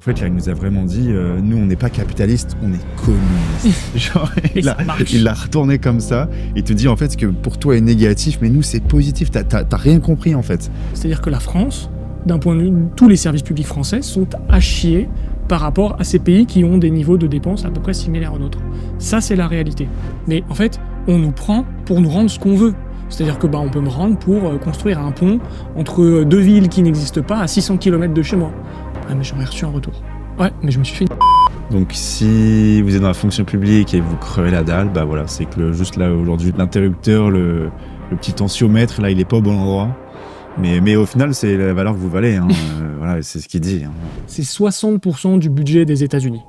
En fait, là, il nous a vraiment dit, nous, on n'est pas capitaliste, on est communiste. Genre, il l'a retourné comme ça. Il te dit, en fait, que pour toi est négatif, mais nous, c'est positif. T'as rien compris, en fait. C'est-à-dire que la France, d'un point de vue, tous les services publics français sont à chier par rapport à ces pays qui ont des niveaux de dépenses à peu près similaires aux nôtres. Ça, c'est la réalité. Mais en fait, on nous prend pour nous rendre ce qu'on veut. C'est-à-dire que on peut me rendre pour construire un pont entre deux villes qui n'existent pas à 600 km de chez moi. Ah, mais j'aurais reçu un retour. Ouais, mais je me suis fait... Donc si vous êtes dans la fonction publique et vous crevez la dalle, voilà, c'est que juste là, aujourd'hui, l'interrupteur, le petit tensiomètre, là, il est pas au bon endroit. Mais au final, c'est la valeur que vous valez. Hein. Voilà, c'est ce qu'il dit. Hein. C'est 60% du budget des États-Unis.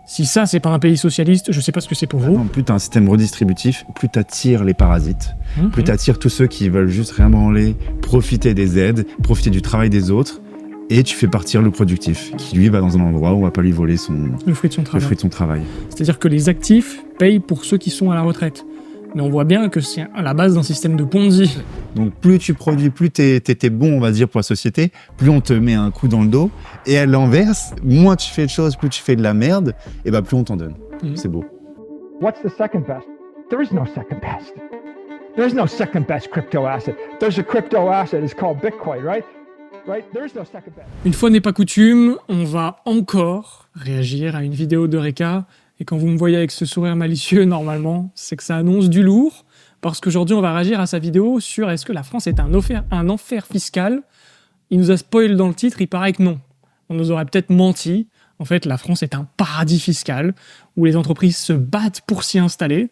Si ça, c'est pas un pays socialiste, je sais pas ce que c'est pour vous. Non, plus t'as un système redistributif, plus t'attires les parasites, plus t'attires tous ceux qui veulent juste rien branler, profiter des aides, profiter du travail des autres. Et tu fais partir le productif, qui lui va dans un endroit où on va pas lui voler le fruit de son travail. C'est-à-dire que les actifs payent pour ceux qui sont à la retraite. Mais on voit bien que c'est à la base d'un système de Ponzi. Donc plus tu produis, plus t'es bon, on va dire, pour la société, plus on te met un coup dans le dos. Et à l'inverse, moins tu fais de choses, plus tu fais de la merde, et plus on t'en donne. C'est beau. What's the second best? There is no second best. There's no second best crypto asset. There's a crypto asset, it's called Bitcoin, right? Une fois n'est pas coutume, on va encore réagir à une vidéo d'Eureka. Et quand vous me voyez avec ce sourire malicieux, normalement, c'est que ça annonce du lourd. Parce qu'aujourd'hui, on va réagir à sa vidéo sur est-ce que la France est un enfer fiscal. Il nous a spoil dans le titre, il paraît que non. On nous aurait peut-être menti. En fait, la France est un paradis fiscal où les entreprises se battent pour s'y installer.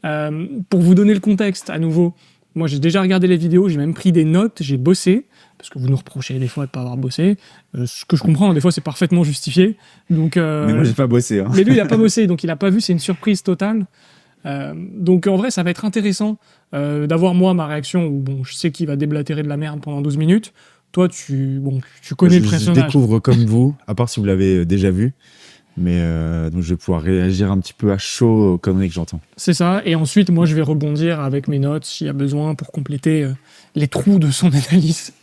Pour vous donner le contexte, à nouveau, moi j'ai déjà regardé les vidéos, j'ai même pris des notes, j'ai bossé. Parce que vous nous reprochez des fois de ne pas avoir bossé. Ce que je comprends, des fois, c'est parfaitement justifié. Donc, mais moi, j'ai pas bossé. Hein. Mais lui, il n'a pas bossé, donc il n'a pas vu, c'est une surprise totale. Donc, en vrai, ça va être intéressant d'avoir, moi, ma réaction, où je sais qu'il va déblatérer de la merde pendant 12 minutes. Toi, tu connais le personnage. Je découvre comme vous, à part si vous l'avez déjà vu. Mais donc je vais pouvoir réagir un petit peu à chaud aux conneries que j'entends. C'est ça, et ensuite, moi, je vais rebondir avec mes notes, s'il y a besoin, pour compléter les trous de son analyse.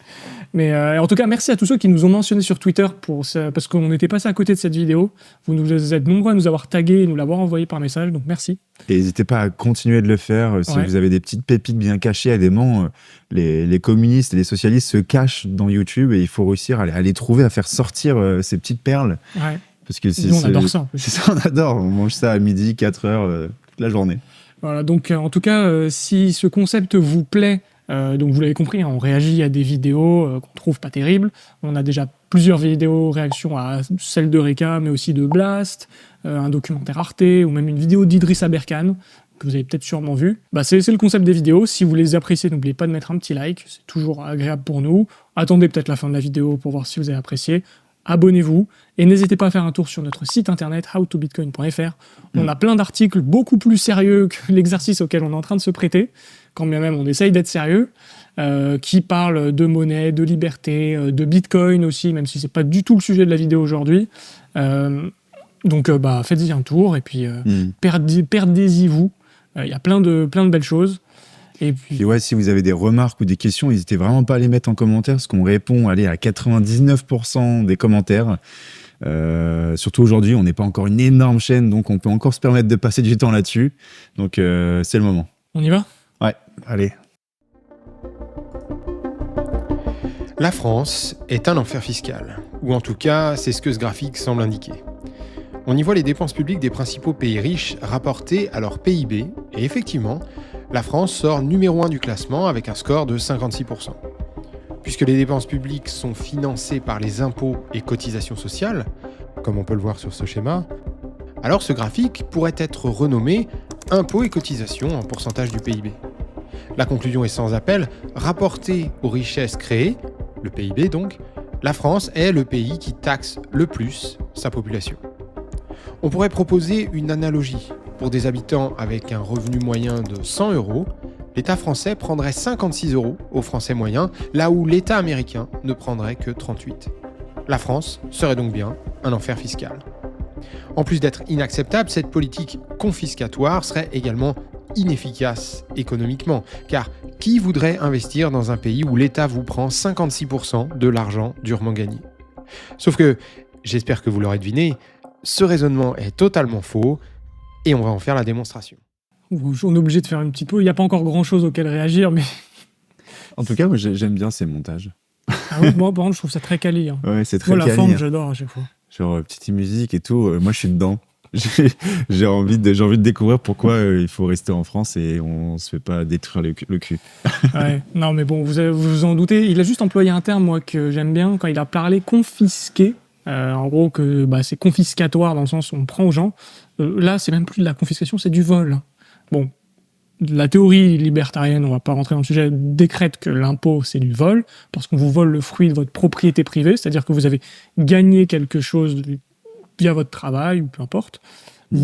Mais en tout cas, merci à tous ceux qui nous ont mentionné sur Twitter parce qu'on était passé à côté de cette vidéo. Vous êtes nombreux à nous avoir tagués et nous l'avoir envoyé par message, donc merci. Et n'hésitez pas à continuer de le faire. Si vous avez des petites pépites bien cachées à des moments, les communistes et les socialistes se cachent dans YouTube et il faut réussir à les trouver, à faire sortir ces petites perles. Ouais. Parce que nous, on adore ça. C'est ça, on adore. On mange ça à midi, 4 heures, toute la journée. Voilà, donc en tout cas, si ce concept vous plaît, donc vous l'avez compris, on réagit à des vidéos qu'on trouve pas terribles. On a déjà plusieurs vidéos réactions à celle d'Eureka, mais aussi de Blast, un documentaire Arte, ou même une vidéo d'Idriss Aberkan, que vous avez peut-être sûrement vu. C'est le concept des vidéos. Si vous les appréciez, n'oubliez pas de mettre un petit like, c'est toujours agréable pour nous. Attendez peut-être la fin de la vidéo pour voir si vous avez apprécié. Abonnez-vous et n'hésitez pas à faire un tour sur notre site internet howtobitcoin.fr. On a plein d'articles beaucoup plus sérieux que l'exercice auquel on est en train de se prêter, quand bien même on essaye d'être sérieux, qui parlent de monnaie, de liberté, de Bitcoin aussi, même si c'est pas du tout le sujet de la vidéo aujourd'hui. Donc faites-y un tour et puis perdez-y vous. Il y a plein de belles choses. Et puis si vous avez des remarques ou des questions, n'hésitez vraiment pas à les mettre en commentaire, parce qu'on répond à 99% des commentaires. Surtout aujourd'hui, on n'est pas encore une énorme chaîne, donc on peut encore se permettre de passer du temps là-dessus. Donc c'est le moment. On y va ? Ouais, allez. La France est un enfer fiscal, ou en tout cas, c'est ce que ce graphique semble indiquer. On y voit les dépenses publiques des principaux pays riches rapportées à leur PIB, et effectivement, la France sort numéro 1 du classement avec un score de 56%. Puisque les dépenses publiques sont financées par les impôts et cotisations sociales, comme on peut le voir sur ce schéma, alors ce graphique pourrait être renommé « impôts et cotisations en pourcentage du PIB ». La conclusion est sans appel, rapportée aux richesses créées, le PIB donc, la France est le pays qui taxe le plus sa population. On pourrait proposer une analogie. Pour des habitants avec un revenu moyen de 100 €, l'État français prendrait 56 € aux Français moyens, là où l'État américain ne prendrait que 38. La France serait donc bien un enfer fiscal. En plus d'être inacceptable, cette politique confiscatoire serait également inefficace économiquement, car qui voudrait investir dans un pays où l'État vous prend 56% de l'argent durement gagné ? Sauf que j'espère que vous l'aurez deviné, ce raisonnement est totalement faux et on va en faire la démonstration. On est obligé de faire une petite pause. Il n'y a pas encore grand-chose auquel réagir, mais... En tout cas, moi, j'aime bien ces montages. Ah oui, moi, par contre, je trouve ça très quali. Hein. Ouais, c'est très Moi, la quali, forme, hein. j'adore à chaque fois. Genre petite musique et tout. Moi, je suis dedans. J'ai envie de découvrir pourquoi il faut rester en France et on se fait pas détruire le cul. Ouais. Non, mais bon, vous vous en doutez. Il a juste employé un terme, moi, que j'aime bien, quand il a parlé confisqué. En gros, que c'est confiscatoire dans le sens où on prend aux gens. Là, c'est même plus de la confiscation, c'est du vol. Bon, la théorie libertarienne, on va pas rentrer dans le sujet, décrète que l'impôt, c'est du vol, parce qu'on vous vole le fruit de votre propriété privée, c'est-à-dire que vous avez gagné quelque chose via votre travail, ou peu importe.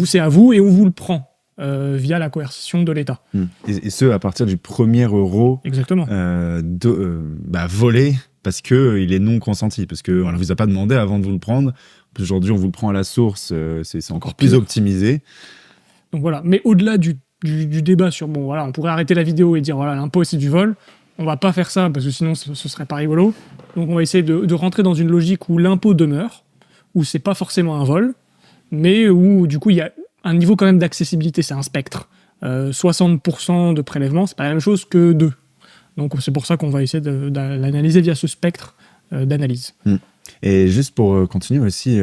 C'est à vous et on vous le prend via la coercition de l'État. Et ce, à partir du premier euro Exactement. volé parce qu'il est non consenti, parce qu'on ne vous a pas demandé avant de vous le prendre. Aujourd'hui, on vous le prend à la source, c'est encore plus optimisé. Donc voilà, mais au-delà du débat sur, on pourrait arrêter la vidéo et dire, voilà, l'impôt, c'est du vol. On va pas faire ça, parce que sinon, ce serait pas rigolo. Donc on va essayer de rentrer dans une logique où l'impôt demeure, où c'est pas forcément un vol, mais où, du coup, il y a un niveau quand même d'accessibilité, c'est un spectre. 60% de prélèvement, c'est pas la même chose que 2. Donc c'est pour ça qu'on va essayer de l'analyser via ce spectre d'analyse. Et juste pour continuer aussi,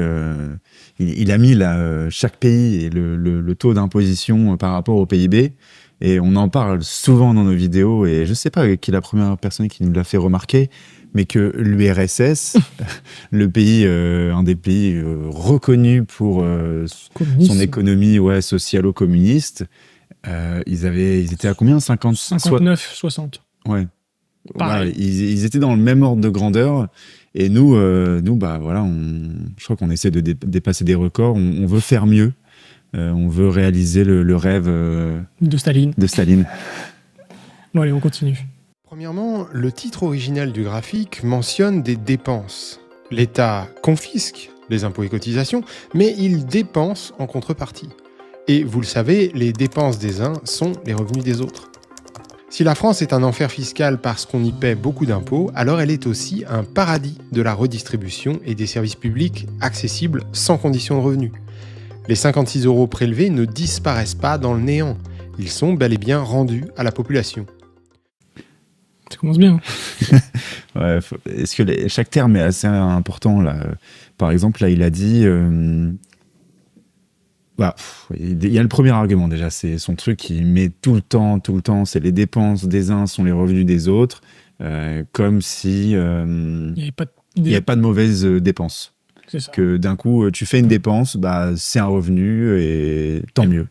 il a mis là, chaque pays et le taux d'imposition par rapport au PIB, et on en parle souvent dans nos vidéos, et je sais pas qui est la première personne qui nous l'a fait remarquer, mais que l'URSS, le pays, un des pays reconnus pour son économie socialo-communiste, ils étaient à combien 59, 60. Ouais. Voilà, ils étaient dans le même ordre de grandeur. Et nous, je crois qu'on essaie de dépasser des records. On veut faire mieux. On veut réaliser le rêve de Staline. Bon, allez, on continue. Premièrement, le titre original du graphique mentionne des dépenses. L'État confisque les impôts et cotisations, mais il dépense en contrepartie. Et vous le savez, les dépenses des uns sont les revenus des autres. Si la France est un enfer fiscal parce qu'on y paie beaucoup d'impôts, alors elle est aussi un paradis de la redistribution et des services publics accessibles sans condition de revenu. Les 56 € prélevés ne disparaissent pas dans le néant. Ils sont bel et bien rendus à la population. Ça commence bien. Ouais, est-ce que chaque terme est assez important là. Par exemple, là, il a dit... il y a le premier argument déjà, c'est son truc qui met tout le temps, c'est les dépenses des uns sont les revenus des autres, comme si il n'y avait pas de mauvaises dépenses. C'est ça. Que d'un coup, tu fais une dépense, c'est un revenu et tant mieux.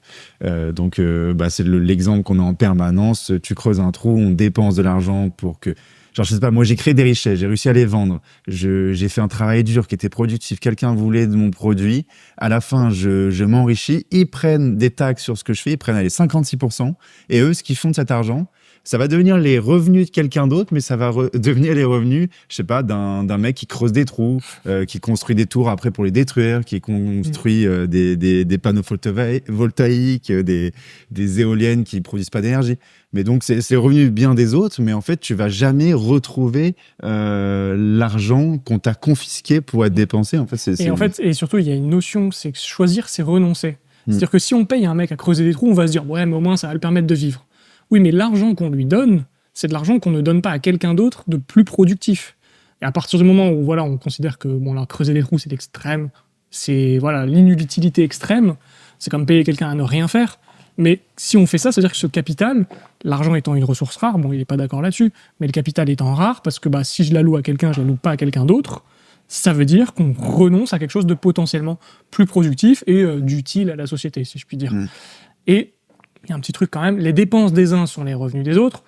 Donc, c'est l'exemple qu'on a en permanence. Tu creuses un trou, on dépense de l'argent pour que... Genre, je sais pas, moi, j'ai créé des richesses, j'ai réussi à les vendre. J'ai fait un travail dur qui était productif. Quelqu'un voulait de mon produit. À la fin, je m'enrichis. Ils prennent des taxes sur ce que je fais. Ils prennent 56%. Et eux, ce qu'ils font de cet argent, ça va devenir les revenus de quelqu'un d'autre, mais ça va devenir les revenus, je sais pas, d'un mec qui creuse des trous, qui construit des tours après pour les détruire, qui construit des panneaux photovoltaïques, des éoliennes qui produisent pas d'énergie. Mais donc, c'est les revenus bien des autres, mais en fait, tu vas jamais retrouver l'argent qu'on t'a confisqué pour être dépensé. En fait, et surtout, il y a une notion, c'est que choisir, c'est renoncer. C'est-à-dire que si on paye un mec à creuser des trous, on va se dire, ouais, mais au moins, ça va le permettre de vivre. Oui, mais l'argent qu'on lui donne, c'est de l'argent qu'on ne donne pas à quelqu'un d'autre de plus productif. Et à partir du moment où on considère que creuser des trous, c'est extrême, c'est l'inutilité extrême, c'est comme payer quelqu'un à ne rien faire. Mais si on fait ça, c'est-à-dire que ce capital, l'argent étant une ressource rare, il n'est pas d'accord là-dessus, mais le capital étant rare, parce que si je l'alloue à quelqu'un, je ne l'alloue pas à quelqu'un d'autre, ça veut dire qu'on renonce à quelque chose de potentiellement plus productif et d'utile à la société, si je puis dire. Et il y a un petit truc quand même, les dépenses des uns sont les revenus des autres.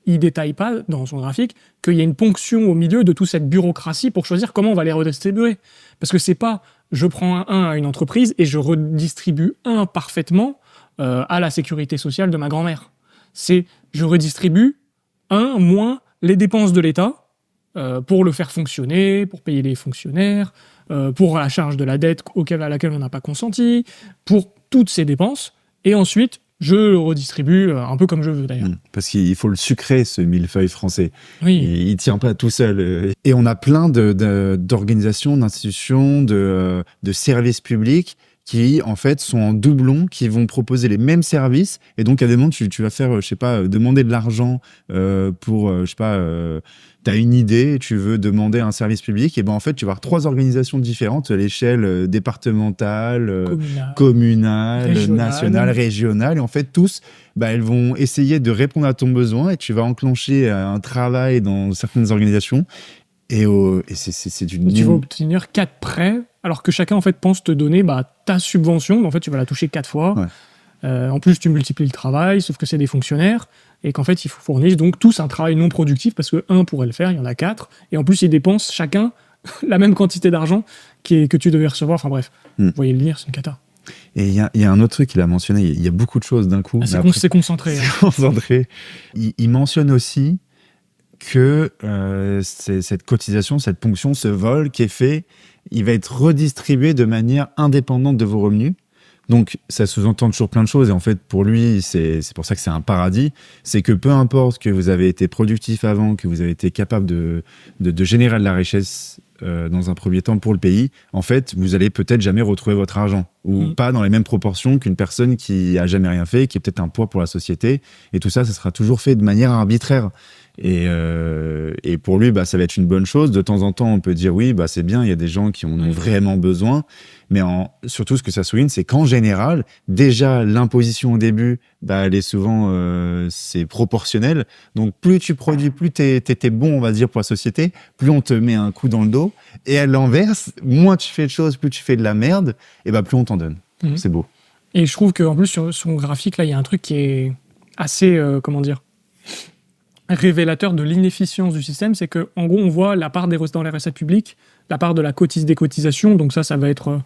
Il ne détaille pas dans son graphique qu'il y a une ponction au milieu de toute cette bureaucratie pour choisir comment on va les redistribuer. Parce que c'est pas je prends un à une entreprise et je redistribue un parfaitement à la sécurité sociale de ma grand-mère. C'est je redistribue un moins les dépenses de l'État pour le faire fonctionner, pour payer les fonctionnaires, pour la charge de la dette à laquelle on n'a pas consenti, pour toutes ces dépenses. Et ensuite, je le redistribue un peu comme je veux d'ailleurs. Parce qu'il faut le sucrer, ce millefeuille français. Oui. Il tient pas tout seul. Et on a plein d'organisations, d'institutions, de services publics qui, en fait, sont en doublon, qui vont proposer les mêmes services. Et donc, à des moments, tu vas faire, je sais pas, demander de l'argent pour, je sais pas, t'as une idée, tu veux demander un service public, et ben en fait, tu vas avoir 3 organisations différentes à l'échelle départementale, communale, nationale, régionale. Et en fait, tous, elles vont essayer de répondre à ton besoin et tu vas enclencher un travail dans certaines organisations. Et c'est d'une... Tu vas obtenir 4 prêts, alors que chacun en fait pense te donner ta subvention, mais en fait tu vas la toucher 4 fois. Ouais. En plus, tu multiplies le travail, sauf que c'est des fonctionnaires, et qu'en fait ils fournissent donc tous un travail non productif, parce que 1 pourrait le faire, il y en a 4, et en plus ils dépensent chacun la même quantité d'argent que tu devais recevoir. Enfin bref, vous voyez le lire, c'est une cata. Et il y a un autre truc qu'il a mentionné, il y a beaucoup de choses d'un coup. C'est concentré. C'est concentré. Il mentionne aussi que cette cotisation, cette ponction, ce vol qui est fait, il va être redistribué de manière indépendante de vos revenus. Donc, ça sous-entend toujours plein de choses. Et en fait, pour lui, c'est pour ça que c'est un paradis. C'est que peu importe que vous avez été productif avant, que vous avez été capable de générer de la richesse dans un premier temps pour le pays, en fait, vous allez peut-être jamais retrouver votre argent. Ou pas dans les mêmes proportions qu'une personne qui a jamais rien fait, qui est peut-être un poids pour la société. Et tout ça, ça sera toujours fait de manière arbitraire. Et pour lui, ça va être une bonne chose. De temps en temps, on peut dire oui, c'est bien, il y a des gens qui en ont vraiment besoin. Mais surtout, ce que ça souligne, c'est qu'en général, déjà, l'imposition au début, elle est souvent c'est proportionnel. Donc, plus tu produis, plus t'es bon, on va dire, pour la société, plus on te met un coup dans le dos. Et à l'inverse, moins tu fais de choses, plus tu fais de la merde, et plus on t'en donne. C'est beau. Et je trouve qu'en plus, sur son graphique, là, il y a un truc qui est assez, révélateur de l'inefficience du système, c'est qu'en gros, on voit la part dans les recettes publiques, la part de la des cotisations, donc ça va être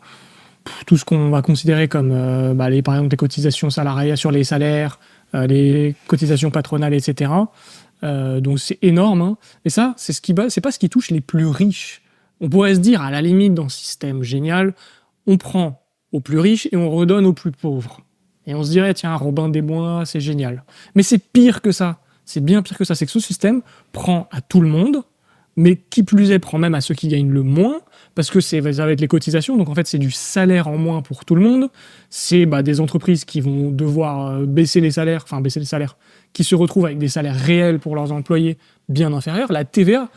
tout ce qu'on va considérer comme, par exemple, les cotisations salariales sur les salaires, les cotisations patronales, etc. Donc c'est énorme, hein. Et ça, c'est pas ce qui touche les plus riches. On pourrait se dire, à la limite, dans ce système génial, on prend aux plus riches et on redonne aux plus pauvres. Et on se dirait, tiens, Robin des Bois, c'est génial. Mais c'est pire que ça. C'est bien pire que ça. C'est que ce système prend à tout le monde, mais qui plus est, prend même à ceux qui gagnent le moins, parce que ça va être les cotisations. Donc en fait, c'est du salaire en moins pour tout le monde. C'est des entreprises qui vont devoir baisser les salaires, qui se retrouvent avec des salaires réels pour leurs employés bien inférieurs. La TVA,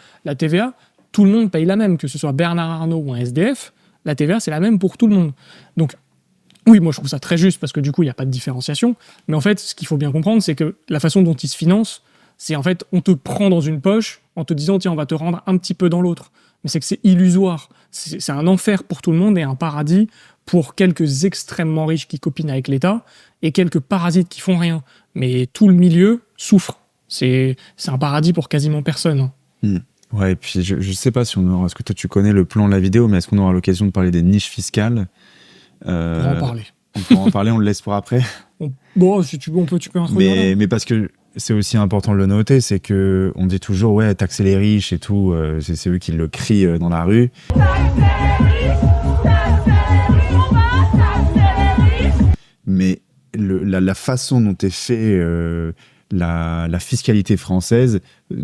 tout le monde paye la même, que ce soit Bernard Arnault ou un SDF. La TVA, c'est la même pour tout le monde. Donc, oui, moi je trouve ça très juste parce que du coup, il n'y a pas de différenciation. Mais en fait, ce qu'il faut bien comprendre, c'est que la façon dont ils se financent, c'est en fait, on te prend dans une poche en te disant, tiens, on va te rendre un petit peu dans l'autre. Mais c'est que c'est illusoire. C'est un enfer pour tout le monde et un paradis pour quelques extrêmement riches qui copinent avec l'État et quelques parasites qui font rien. Mais tout le milieu souffre. C'est un paradis pour quasiment personne. Ouais, et puis je sais pas si on aura... Est-ce que toi tu connais le plan de la vidéo, mais est-ce qu'on aura l'occasion de parler des niches fiscales ? On pourra en parler. On pourra en parler, on le laisse pour après. Bon, si tu veux, tu peux introduire. Mais parce que c'est aussi important de le noter, c'est que on dit toujours, ouais, taxer les riches et tout, c'est eux qui le crient dans la rue. Mais la façon dont est fait la fiscalité française,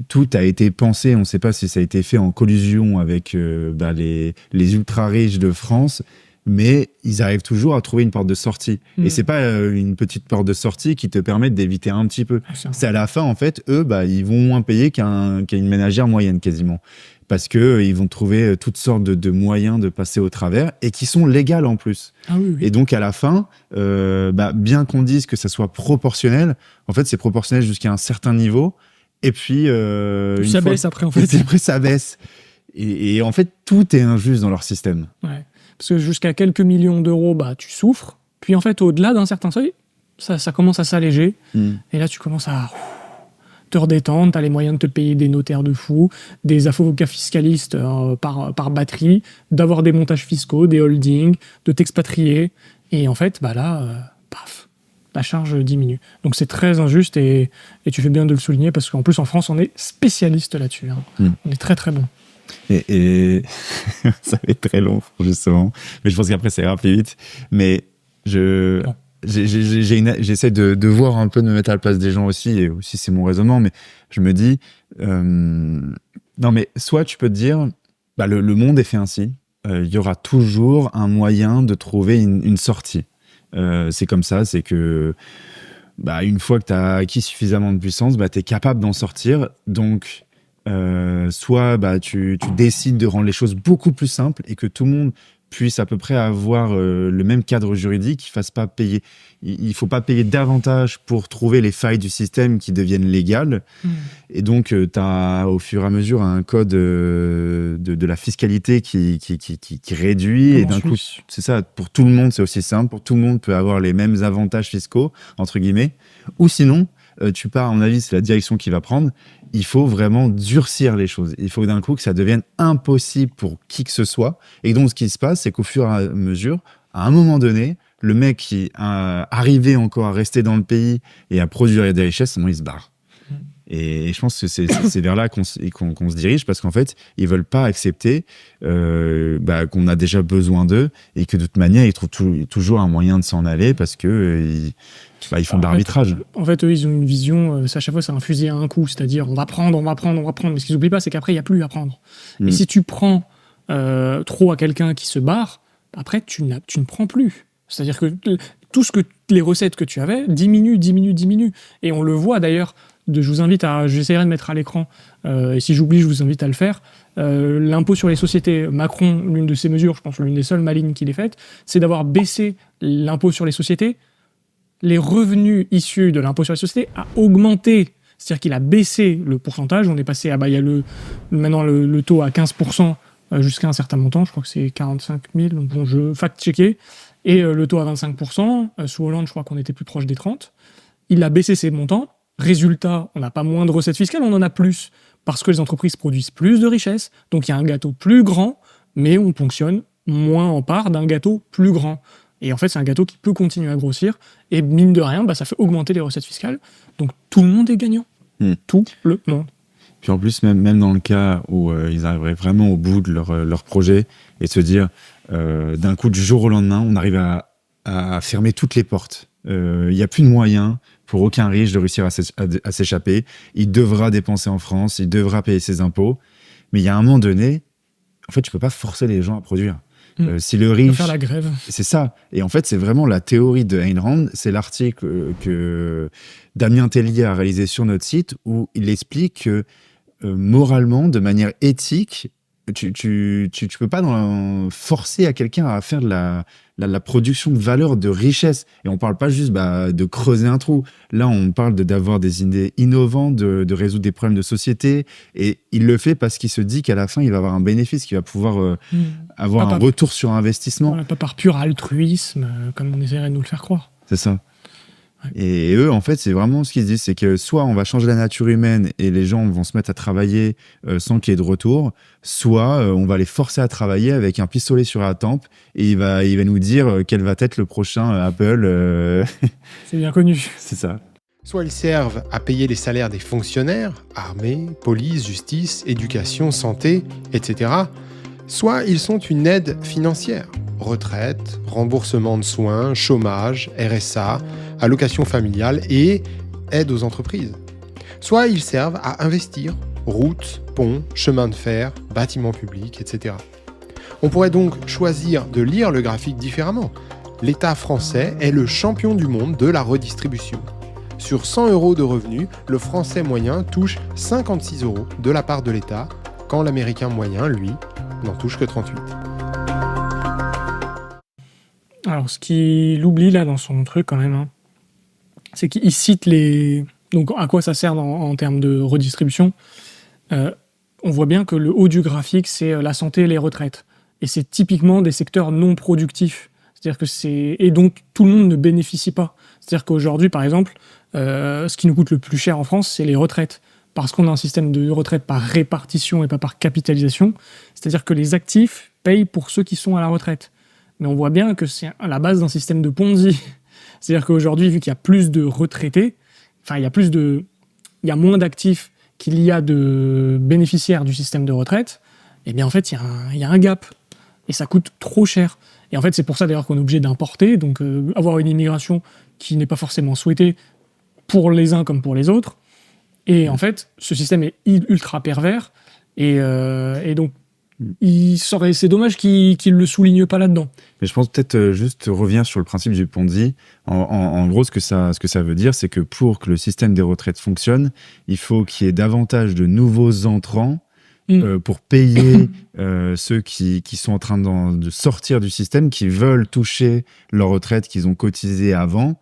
tout a été pensé. On ne sait pas si ça a été fait en collusion avec les ultra riches de France, mais ils arrivent toujours à trouver une porte de sortie. Et c'est pas une petite porte de sortie qui te permet d'éviter un petit peu. C'est à la fin, en fait, eux, ils vont moins payer qu'une ménagère moyenne quasiment. Parce qu'ils vont trouver toutes sortes de moyens de passer au travers et qui sont légales en plus. Ah oui. Et donc à la fin, bien qu'on dise que ça soit proportionnel, en fait c'est proportionnel jusqu'à un certain niveau. Et puis ça baisse après en fait. Après ça baisse. Et en fait tout est injuste dans leur système. Ouais. Parce que jusqu'à quelques millions d'euros, tu souffres. Puis en fait au-delà d'un certain seuil, ça commence à s'alléger. Et là tu commences à te redétendre, t'as les moyens de te payer des notaires de fous, des avocats fiscalistes par batterie, d'avoir des montages fiscaux, des holdings, de t'expatrier. Et en fait, paf, la charge diminue. Donc c'est très injuste et tu fais bien de le souligner parce qu'en plus en France, on est spécialiste là-dessus. On est très très bon. Et ça va être très long, justement. Mais je pense qu'aaprès, ça ira plus vite. Mais j'essaie de voir un peu, de me mettre à la place des gens aussi, et aussi c'est mon raisonnement, mais je me dis, non mais soit tu peux te dire, bah, le monde est fait ainsi, il y aura toujours un moyen de trouver une sortie. C'est comme ça, c'est que bah, une fois que tu as acquis suffisamment de puissance, bah, tu es capable d'en sortir. Donc, soit bah, tu décides de rendre les choses beaucoup plus simples et que tout le monde puisse à peu près avoir le même cadre juridique, qu'il fasse pas payer. Il faut pas payer davantage pour trouver les failles du système qui deviennent légales. Et donc, tu as au fur et à mesure un code de la fiscalité qui réduit. Et d'un coup, c'est ça, pour tout le monde, c'est aussi simple. Pour tout le monde peut avoir les mêmes avantages fiscaux, entre guillemets. Ou sinon, tu pars, à mon avis, c'est la direction qu'il va prendre. Il faut vraiment durcir les choses. Il faut d'un coup que ça devienne impossible pour qui que ce soit. Et donc, ce qui se passe, c'est qu'au fur et à mesure, à un moment donné, le mec qui a arrivé encore à rester dans le pays et à produire des richesses, il se barre. Et je pense que c'est vers là qu'on se dirige, parce qu'en fait, ils veulent pas accepter qu'on a déjà besoin d'eux et que de toute manière, ils trouvent toujours un moyen de s'en aller parce que ils font de l'arbitrage. En fait, eux, ils ont une vision, à chaque fois, c'est un fusil à un coup, c'est-à-dire on va prendre. Mais ce qu'ils n'oublient pas, c'est qu'après, il n'y a plus à prendre. Et si tu prends trop à quelqu'un qui se barre, après, tu ne prends plus. C'est-à-dire que les recettes que tu avais diminuent. Et on le voit d'ailleurs. J'essaierai de mettre à l'écran, et si j'oublie, je vous invite à le faire. L'impôt sur les sociétés, Macron, l'une de ses mesures, je pense l'une des seules malignes qu'il ait faites, c'est d'avoir baissé l'impôt sur les sociétés. Les revenus issus de l'impôt sur les sociétés a augmenté. C'est-à-dire qu'il a baissé le pourcentage. On est passé il y a maintenant le taux à 15% jusqu'à un certain montant. Je crois que c'est 45 000. Donc bon, je fact-checker. Et le taux à 25%. Sous Hollande, je crois qu'on était plus proche des 30. Il a baissé ses montants. Résultat, on n'a pas moins de recettes fiscales, on en a plus. Parce que les entreprises produisent plus de richesses. Donc il y a un gâteau plus grand, mais on ponctionne moins en part d'un gâteau plus grand. Et en fait, c'est un gâteau qui peut continuer à grossir. Et mine de rien, ça fait augmenter les recettes fiscales. Donc tout le monde est gagnant. Tout le monde. Puis en plus, même dans le cas où ils arriveraient vraiment au bout de leur projet et se dire, d'un coup, du jour au lendemain, on arrive à fermer toutes les portes. Il n'y a plus de moyens pour aucun riche de réussir à s'échapper. Il devra dépenser en France, il devra payer ses impôts. Mais il y a un moment donné, en fait, tu ne peux pas forcer les gens à produire. Si le riche, faire la grève. C'est ça. Et en fait, c'est vraiment la théorie de Ayn Rand. C'est l'article que Damien Tellier a réalisé sur notre site où il explique que moralement, de manière éthique, tu peux pas forcer à quelqu'un à faire de la production de valeur, de richesse. Et on parle pas juste de creuser un trou. Là, on parle d'avoir des idées innovantes, de résoudre des problèmes de société. Et il le fait parce qu'il se dit qu'à la fin, il va avoir un bénéfice, qu'il va pouvoir avoir un retour sur investissement. Voilà, pas par pur altruisme, comme on essaierait de nous le faire croire. C'est ça. Et eux, en fait, c'est vraiment ce qu'ils se disent, c'est que soit on va changer la nature humaine et les gens vont se mettre à travailler sans qu'il y ait de retour, soit on va les forcer à travailler avec un pistolet sur la tempe et il va nous dire quel va être le prochain Apple. C'est bien connu. C'est ça. Soit ils servent à payer les salaires des fonctionnaires, armée, police, justice, éducation, santé, etc. Soit ils sont une aide financière. Retraite, remboursement de soins, chômage, RSA, allocation familiale et aide aux entreprises. Soit ils servent à investir, routes, ponts, chemins de fer, bâtiments publics, etc. On pourrait donc choisir de lire le graphique différemment. L'État français est le champion du monde de la redistribution. Sur 100 € de revenus, le Français moyen touche 56 € de la part de l'État, quand l'Américain moyen, lui, n'en touche que 38. Alors, ce qu'il oublie là dans son truc quand même, c'est qu'il cite donc à quoi ça sert en termes de redistribution. On voit bien que le haut du graphique, c'est la santé et les retraites. Et c'est typiquement des secteurs non productifs. C'est-à-dire que et donc tout le monde ne bénéficie pas. C'est-à-dire qu'aujourd'hui, par exemple, ce qui nous coûte le plus cher en France, c'est les retraites. Parce qu'on a un système de retraite par répartition et pas par capitalisation. C'est-à-dire que les actifs payent pour ceux qui sont à la retraite. Mais on voit bien que c'est à la base d'un système de Ponzi. C'est-à-dire qu'aujourd'hui, vu qu'il y a plus de retraités, il y a moins d'actifs qu'il y a de bénéficiaires du système de retraite, eh bien en fait, il y a un gap. Et ça coûte trop cher. Et en fait, c'est pour ça d'ailleurs qu'on est obligé d'importer, donc avoir une immigration qui n'est pas forcément souhaitée pour les uns comme pour les autres. Et en fait, ce système est ultra pervers, et donc c'est dommage qu'il ne le souligne pas là-dedans. Mais je pense peut-être juste revenir sur le principe du Ponzi. En gros, ce que ça veut dire, c'est que pour que le système des retraites fonctionne, il faut qu'il y ait davantage de nouveaux entrants pour payer ceux qui sont en train de sortir du système, qui veulent toucher leur retraite qu'ils ont cotisé avant.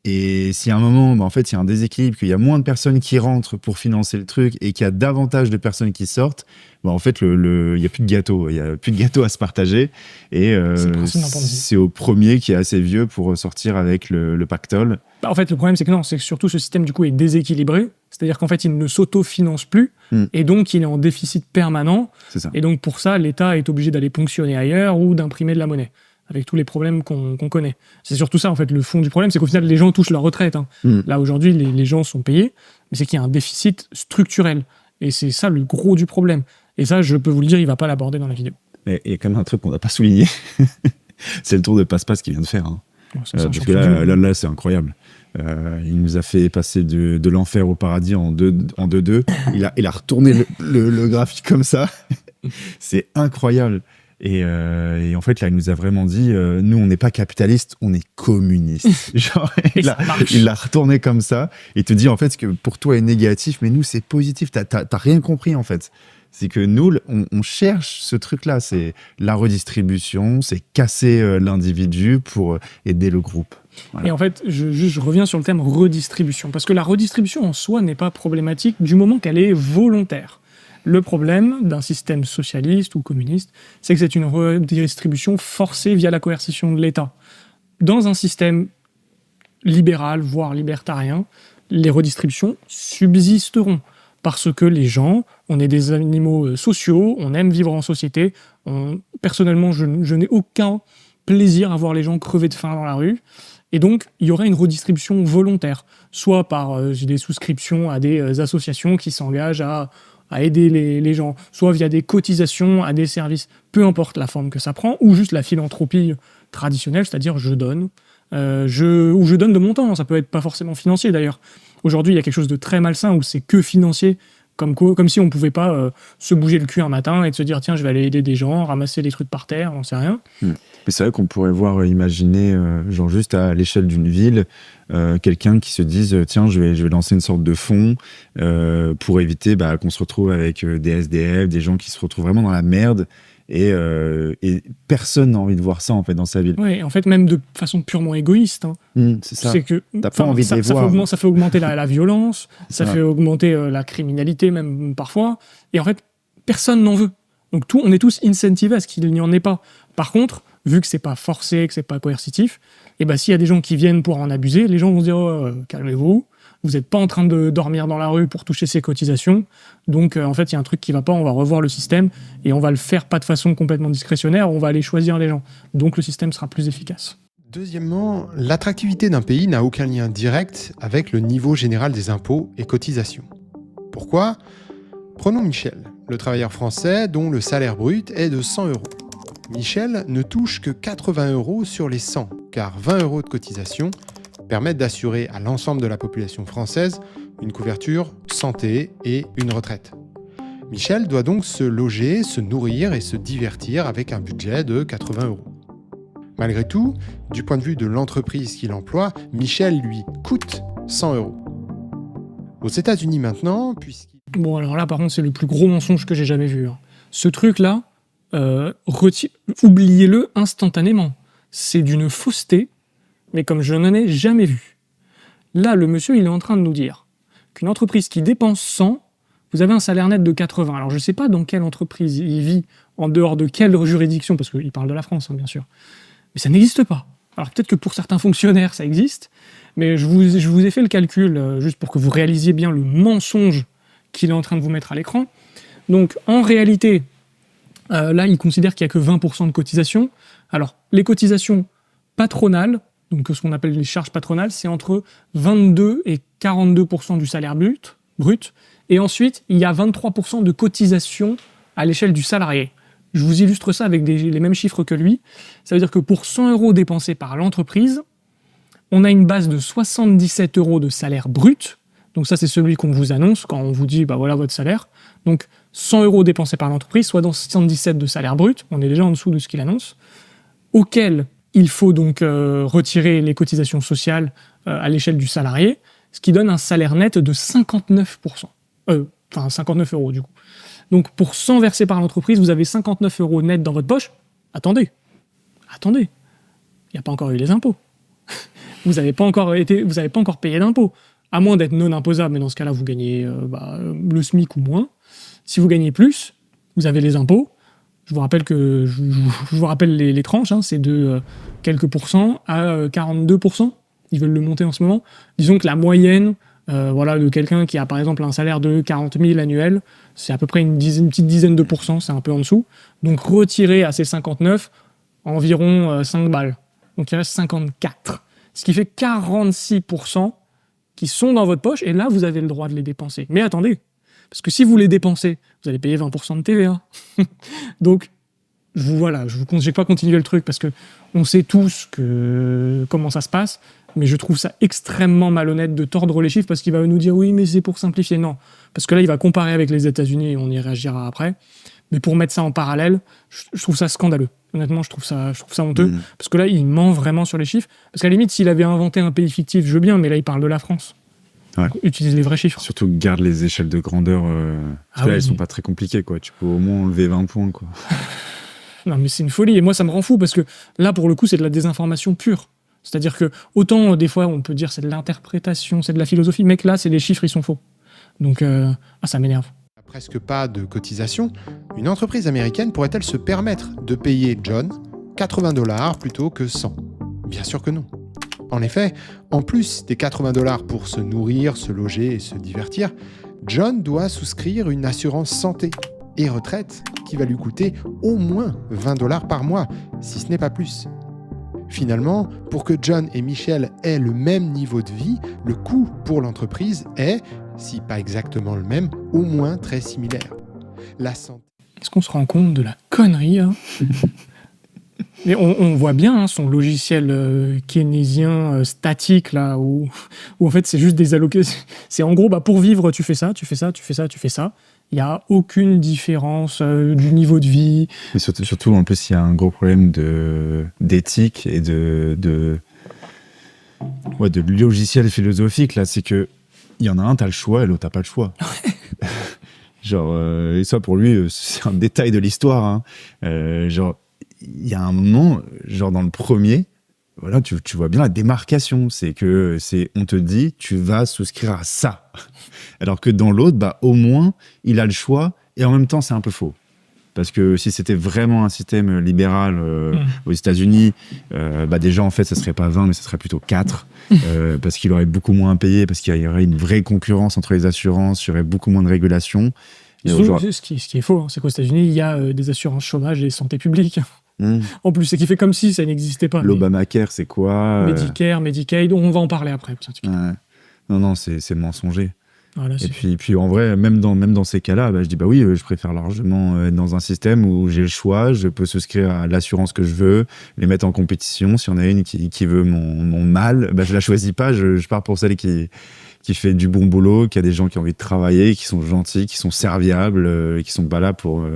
Et si à un moment, en fait, il y a un déséquilibre, qu'il y a moins de personnes qui rentrent pour financer le truc et qu'il y a davantage de personnes qui sortent, en fait, il n'y a plus de gâteau. Il n'y a plus de gâteau à se partager. Et c'est au premier qui est assez vieux pour sortir avec le pactole. En fait, le problème, c'est que surtout ce système, du coup, est déséquilibré. C'est-à-dire qu'en fait, il ne s'autofinance plus. Et donc, il est en déficit permanent. C'est ça. Et donc, pour ça, l'État est obligé d'aller ponctionner ailleurs ou d'imprimer de la monnaie, avec tous les problèmes qu'on connaît. C'est surtout ça, en fait, le fond du problème, c'est qu'au final, les gens touchent leur retraite. Là, aujourd'hui, les gens sont payés, mais c'est qu'il y a un déficit structurel. Et c'est ça le gros du problème. Et ça, je peux vous le dire, il ne va pas l'aborder dans la vidéo. Mais il y a quand même un truc qu'on n'a pas souligné. C'est le tour de passe-passe qu'il vient de faire. Parce que là, c'est incroyable. Il nous a fait passer de l'enfer au paradis en 2-2. Il a retourné le graphique comme ça. C'est incroyable. Et en fait, là, il nous a vraiment dit, nous, on n'est pas capitaliste, on est communiste. Genre, il l'a retourné comme ça. Et te dit, en fait, ce que pour toi est négatif, mais nous, c'est positif. T'as rien compris, en fait. C'est que nous, on cherche ce truc-là. C'est la redistribution, c'est casser l'individu pour aider le groupe. Voilà. Et en fait, je reviens sur le terme redistribution. Parce que la redistribution en soi n'est pas problématique du moment qu'elle est volontaire. Le problème d'un système socialiste ou communiste, c'est que c'est une redistribution forcée via la coercition de l'État. Dans un système libéral, voire libertarien, les redistributions subsisteront. Parce que les gens, on est des animaux sociaux, on aime vivre en société. Personnellement, je n'ai aucun plaisir à voir les gens crever de faim dans la rue. Et donc, il y aurait une redistribution volontaire, soit par des souscriptions à des associations qui s'engagent à aider les gens, soit via des cotisations à des services, peu importe la forme que ça prend, ou juste la philanthropie traditionnelle, c'est-à-dire je donne, ou je donne de mon temps, ça peut être pas forcément financier d'ailleurs. Aujourd'hui, il y a quelque chose de très malsain où c'est que financier, comme si on ne pouvait pas se bouger le cul un matin et de se dire tiens, je vais aller aider des gens, ramasser des trucs par terre, on sait rien. Mais c'est vrai qu'on pourrait imaginer, genre juste à l'échelle d'une ville, quelqu'un qui se dise tiens, je vais lancer une sorte de fonds pour éviter qu'on se retrouve avec des SDF, des gens qui se retrouvent vraiment dans la merde. Et personne n'a envie de voir ça en fait dans sa ville. Oui, en fait, même de façon purement égoïste. C'est ça. C'est que t'as pas envie de les voir. Ça fait augmenter la violence, ça fait augmenter la criminalité même parfois. Et en fait, personne n'en veut. Donc on est tous incentivés à ce qu'il n'y en ait pas. Par contre, vu que c'est pas forcé, que c'est pas coercitif, et s'il y a des gens qui viennent pour en abuser, les gens vont se dire calmez-vous. Vous n'êtes pas en train de dormir dans la rue pour toucher ces cotisations. Donc, en fait, il y a un truc qui ne va pas. On va revoir le système et on va le faire pas de façon complètement discrétionnaire. On va aller choisir les gens. Donc, le système sera plus efficace. Deuxièmement, l'attractivité d'un pays n'a aucun lien direct avec le niveau général des impôts et cotisations. Pourquoi ? Prenons Michel, le travailleur français dont le salaire brut est de 100 €. Michel ne touche que 80 € sur les 100, car 20 € de cotisation permettent d'assurer à l'ensemble de la population française une couverture santé et une retraite. Michel doit donc se loger, se nourrir et se divertir avec un budget de 80 €. Malgré tout, du point de vue de l'entreprise qu'il emploie, Michel lui coûte 100 €. Aux États-Unis maintenant, Bon, alors là, par contre, c'est le plus gros mensonge que j'ai jamais vu. Ce truc-là, oubliez-le instantanément. C'est d'une fausseté, mais comme je n'en ai jamais vu. Là, le monsieur, il est en train de nous dire qu'une entreprise qui dépense 100, vous avez un salaire net de 80. Alors, je ne sais pas dans quelle entreprise il vit, en dehors de quelle juridiction, parce qu'il parle de la France, bien sûr. Mais ça n'existe pas. Alors, peut-être que pour certains fonctionnaires, ça existe, mais je vous ai fait le calcul, juste pour que vous réalisiez bien le mensonge qu'il est en train de vous mettre à l'écran. Donc, en réalité, là, il considère qu'il n'y a que 20% de cotisations. Alors, les cotisations patronales, donc ce qu'on appelle les charges patronales, c'est entre 22 et 42% du salaire brut. Et ensuite, il y a 23% de cotisations à l'échelle du salarié. Je vous illustre ça avec les mêmes chiffres que lui. Ça veut dire que pour 100 € dépensés par l'entreprise, on a une base de 77 € de salaire brut. Donc ça, c'est celui qu'on vous annonce quand on vous dit, bah voilà votre salaire. Donc 100 € dépensés par l'entreprise, soit dans 77 de salaire brut. On est déjà en dessous de ce qu'il annonce. Auquel il faut donc retirer les cotisations sociales à l'échelle du salarié, ce qui donne un salaire net de 59%. 59 € du coup. Donc pour 100 versés par l'entreprise, vous avez 59 € net dans votre poche. Attendez. Il n'y a pas encore eu les impôts. Vous n'avez pas encore payé d'impôts. À moins d'être non imposable, mais dans ce cas-là, vous gagnez le SMIC ou moins. Si vous gagnez plus, vous avez les impôts. Je vous rappelle les tranches, hein, c'est de quelques pourcents à 42%. Ils veulent le monter en ce moment. Disons que la moyenne de quelqu'un qui a par exemple un salaire de 40 000 annuel, c'est à peu près une petite dizaine de pourcents, c'est un peu en dessous. Donc retirer à ces 59, environ 5 balles. Donc il reste 54. Ce qui fait 46% qui sont dans votre poche, et là vous avez le droit de les dépenser. Mais attendez, parce que si vous les dépensez, vous allez payer 20% de TVA. Donc, je ne vais pas continuer le truc, parce que on sait tous comment ça se passe, mais je trouve ça extrêmement malhonnête de tordre les chiffres, parce qu'il va nous dire oui, mais c'est pour simplifier. Non, parce que là, il va comparer avec les États-Unis, et on y réagira après. Mais pour mettre ça en parallèle, je trouve ça scandaleux. Honnêtement, je trouve ça honteux, parce que là, il ment vraiment sur les chiffres. Parce qu'à la limite, s'il avait inventé un pays fictif, je veux bien, mais là, il parle de la France. Ouais. Utilise les vrais chiffres. Surtout garde les échelles de grandeur. Parce que là, elles sont pas très compliquées, quoi. Tu peux au moins enlever 20 points, quoi. Non, mais c'est une folie. Et moi, ça me rend fou, parce que là, pour le coup, c'est de la désinformation pure. C'est-à-dire que, autant, des fois, on peut dire c'est de l'interprétation, c'est de la philosophie, mais que là, c'est les chiffres, ils sont faux. Donc, ça m'énerve. Presque pas de cotisation, une entreprise américaine pourrait-elle se permettre de payer John 80 $ plutôt que 100 ? Bien sûr que non. En effet, en plus des 80 $ pour se nourrir, se loger et se divertir, John doit souscrire une assurance santé et retraite qui va lui coûter au moins 20 $ par mois, si ce n'est pas plus. Finalement, pour que John et Michelle aient le même niveau de vie, le coût pour l'entreprise est, si pas exactement le même, au moins très similaire. La santé. Est-ce qu'on se rend compte de la connerie, hein? Mais on voit bien son logiciel keynésien statique, là, où en fait c'est juste des allocations. C'est en gros, pour vivre, tu fais ça. Il n'y a aucune différence du niveau de vie. Mais surtout, en plus, il y a un gros problème d'éthique et de logiciel philosophique, là. C'est que il y en a un, t'as le choix, et l'autre, t'as pas le choix. Et ça, pour lui, c'est un détail de l'histoire, hein. Il y a un moment, dans le premier, voilà, tu vois bien la démarcation. On te dit, tu vas souscrire à ça. Alors que dans l'autre, au moins, il a le choix, et en même temps, c'est un peu faux. Parce que si c'était vraiment un système libéral aux États-Unis, déjà, en fait, ça serait pas 20, mais ça serait plutôt 4. Parce qu'il aurait beaucoup moins à payer, parce qu'il y aurait une vraie concurrence entre les assurances, il y aurait beaucoup moins de régulation. Ce qui est faux, hein, c'est qu'aux États-Unis, il y a des assurances chômage et santé publique. En plus, c'est qui fait comme si ça n'existait pas. L'Obamacare, c'est quoi Medicare, Medicaid, on va en parler après. Non, c'est mensonger. Voilà, et puis en vrai, même dans ces cas-là, je dis oui, je préfère largement être dans un système où j'ai le choix, je peux souscrire à l'assurance que je veux, les mettre en compétition. Si on a une qui veut mon mal, je la choisis pas, je pars pour celle qui fait du bon boulot, qui a des gens qui ont envie de travailler, qui sont gentils, qui sont serviables, et qui sont pas là pour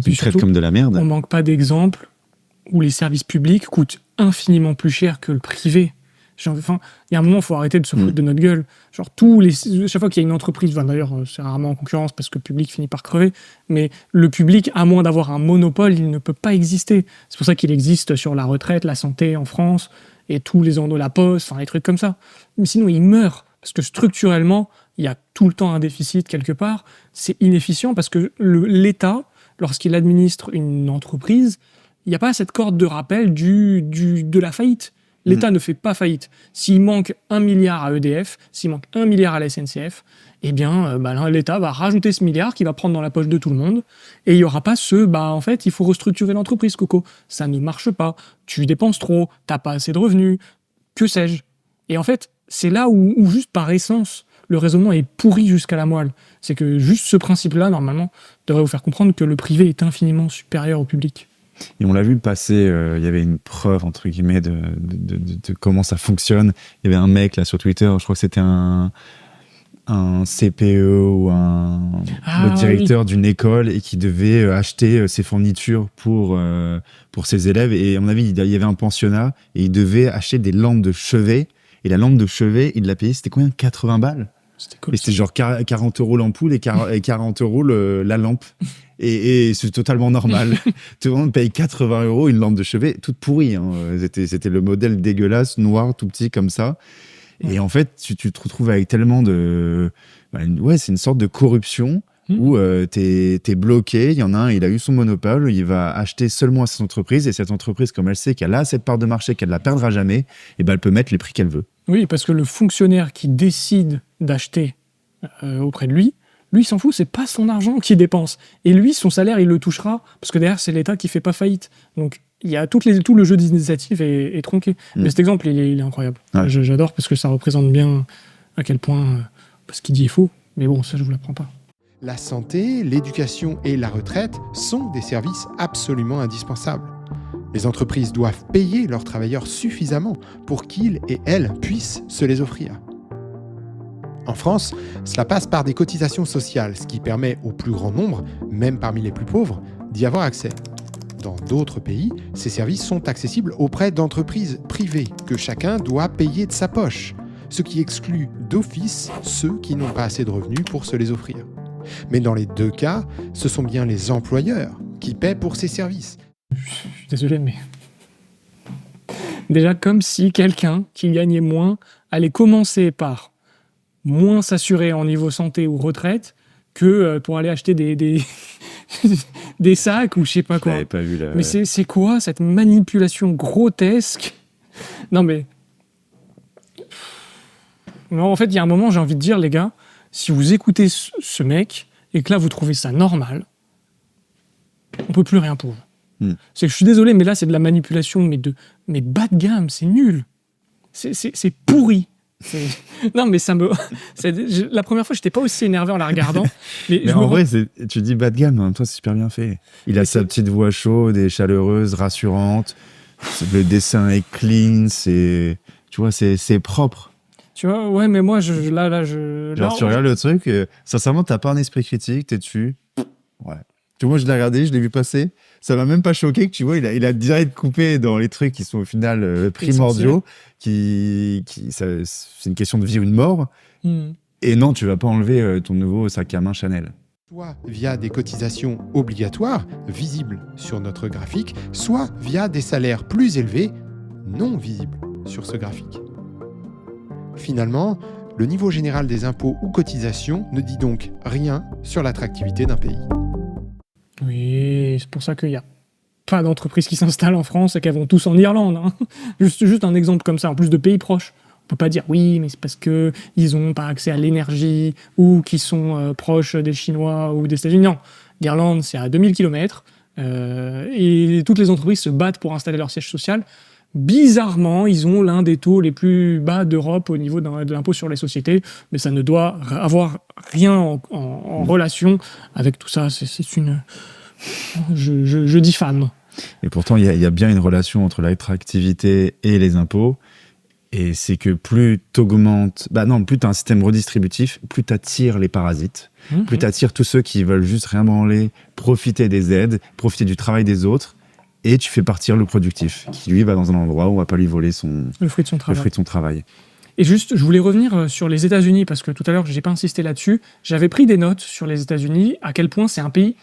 qui traitent comme de la merde. On manque pas d'exemples où les services publics coûtent infiniment plus cher que le privé. Il y a un moment, il faut arrêter de se foutre de notre gueule. Chaque fois qu'il y a une entreprise, d'ailleurs, c'est rarement en concurrence parce que le public finit par crever, mais le public, à moins d'avoir un monopole, il ne peut pas exister. C'est pour ça qu'il existe sur la retraite, la santé en France, et tous les de la poste, les trucs comme ça. Mais sinon, il meurt. Parce que structurellement, il y a tout le temps un déficit quelque part. C'est inefficient parce que l'État, lorsqu'il administre une entreprise, il n'y a pas cette corde de rappel de la faillite. L'État ne fait pas faillite. S'il manque 1 milliard à EDF, s'il manque 1 milliard à la SNCF, l'État va rajouter ce milliard qui va prendre dans la poche de tout le monde. Et il n'y aura pas en fait, il faut restructurer l'entreprise, Coco. Ça ne marche pas. Tu dépenses trop, t'as pas assez de revenus, que sais-je. Et en fait, c'est là où juste par essence, le raisonnement est pourri jusqu'à la moelle. C'est que juste ce principe-là, normalement, devrait vous faire comprendre que le privé est infiniment supérieur au public. Et on l'a vu passer, il y avait une preuve, entre guillemets, de comment ça fonctionne. Il y avait un mec là sur Twitter, je crois que c'était un CPE ou le directeur d'une école et qui devait acheter ses fournitures pour ses élèves. Et à mon avis, il y avait un pensionnat et il devait acheter des lampes de chevet. Et la lampe de chevet, il l'a payée, c'était combien? 80 balles. C'était cool. Et c'était genre 40 € l'ampoule et 40 € la lampe. Et c'est totalement normal. Tout le monde paye 80 € une lampe de chevet, toute pourrie. Hein. C'était le modèle dégueulasse, noir, tout petit comme ça. Et en fait, tu te retrouves avec tellement de... c'est une sorte de corruption où t'es bloqué. Il y en a un, il a eu son monopole, il va acheter seulement à cette entreprise. Et cette entreprise, comme elle sait qu'elle a cette part de marché, qu'elle ne la perdra jamais, et ben elle peut mettre les prix qu'elle veut. Oui, parce que le fonctionnaire qui décide d'acheter auprès de lui, il s'en fout, c'est pas son argent qu'il dépense. Et lui, son salaire, il le touchera, parce que derrière, c'est l'État qui fait pas faillite. Donc, il y a tout le jeu d'initiative est tronqué. Mais cet exemple, il est incroyable. Ouais. J'adore, parce que ça représente bien à quel point ce qu'il dit est faux. Mais bon, ça, je vous l'apprends pas. La santé, l'éducation et la retraite sont des services absolument indispensables. Les entreprises doivent payer leurs travailleurs suffisamment pour qu'ils et elles puissent se les offrir. En France, cela passe par des cotisations sociales, ce qui permet au plus grand nombre, même parmi les plus pauvres, d'y avoir accès. Dans d'autres pays, ces services sont accessibles auprès d'entreprises privées que chacun doit payer de sa poche, ce qui exclut d'office ceux qui n'ont pas assez de revenus pour se les offrir. Mais dans les deux cas, ce sont bien les employeurs qui paient pour ces services. Je suis désolé, mais... Déjà, comme si quelqu'un qui gagnait moins allait commencer par moins s'assurer en niveau santé ou retraite que pour aller acheter des sacs ou je sais pas quoi. Pas vu Mais c'est quoi cette manipulation grotesque? Non mais... Non, en fait, il y a un moment, j'ai envie de dire, les gars, si vous écoutez ce mec et que là, vous trouvez ça normal, on peut plus rien pour vous. C'est que je suis désolé, mais là, c'est de la manipulation, mais bas de gamme, c'est nul. C'est pourri. Non, mais ça me... La première fois, j'étais pas aussi énervé en la regardant. Mais en vrai, tu dis bas de gamme, en même temps, c'est super bien fait. Il a sa petite voix chaude et chaleureuse, rassurante. Le dessin est clean, tu vois, c'est propre. Tu vois, ouais, mais moi, tu regardes le truc, sincèrement, t'as pas un esprit critique, t'es dessus. Ouais. Tu vois, je l'ai regardé, je l'ai vu passer. Ça m'a même pas choqué que, tu vois, il a direct coupé dans les trucs qui sont au final primordiaux. C'est une question de vie ou de mort. Et non, tu vas pas enlever ton nouveau sac à main Chanel. Soit via des cotisations obligatoires, visibles sur notre graphique, soit via des salaires plus élevés, non visibles sur ce graphique. Finalement, le niveau général des impôts ou cotisations ne dit donc rien sur l'attractivité d'un pays. Oui, c'est pour ça qu'il n'y a pas d'entreprises qui s'installent en France et qu'elles vont tous en Irlande. Hein. Juste un exemple comme ça, en plus de pays proches. On peut pas dire oui, mais c'est parce qu'ils n'ont pas accès à l'énergie ou qu'ils sont proches des Chinois ou des États-Unis. Non, l'Irlande, c'est à 2000 km et toutes les entreprises se battent pour installer leur siège social. Bizarrement, ils ont l'un des taux les plus bas d'Europe au niveau de l'impôt sur les sociétés, mais ça ne doit avoir rien en relation avec tout ça. C'est une... Je diffame. Et pourtant, il y a bien une relation entre l'attractivité et les impôts. Et c'est que plus t'augmentes... plus t'as un système redistributif, plus t'attires les parasites, plus t'attires tous ceux qui veulent juste rien branler, profiter des aides, profiter du travail des autres. Et tu fais partir le productif, qui lui va dans un endroit où on va pas lui voler le fruit de son travail. Et juste, je voulais revenir sur les États-Unis, parce que tout à l'heure, j'ai pas insisté là-dessus. J'avais pris des notes sur les États-Unis, à quel point c'est un pays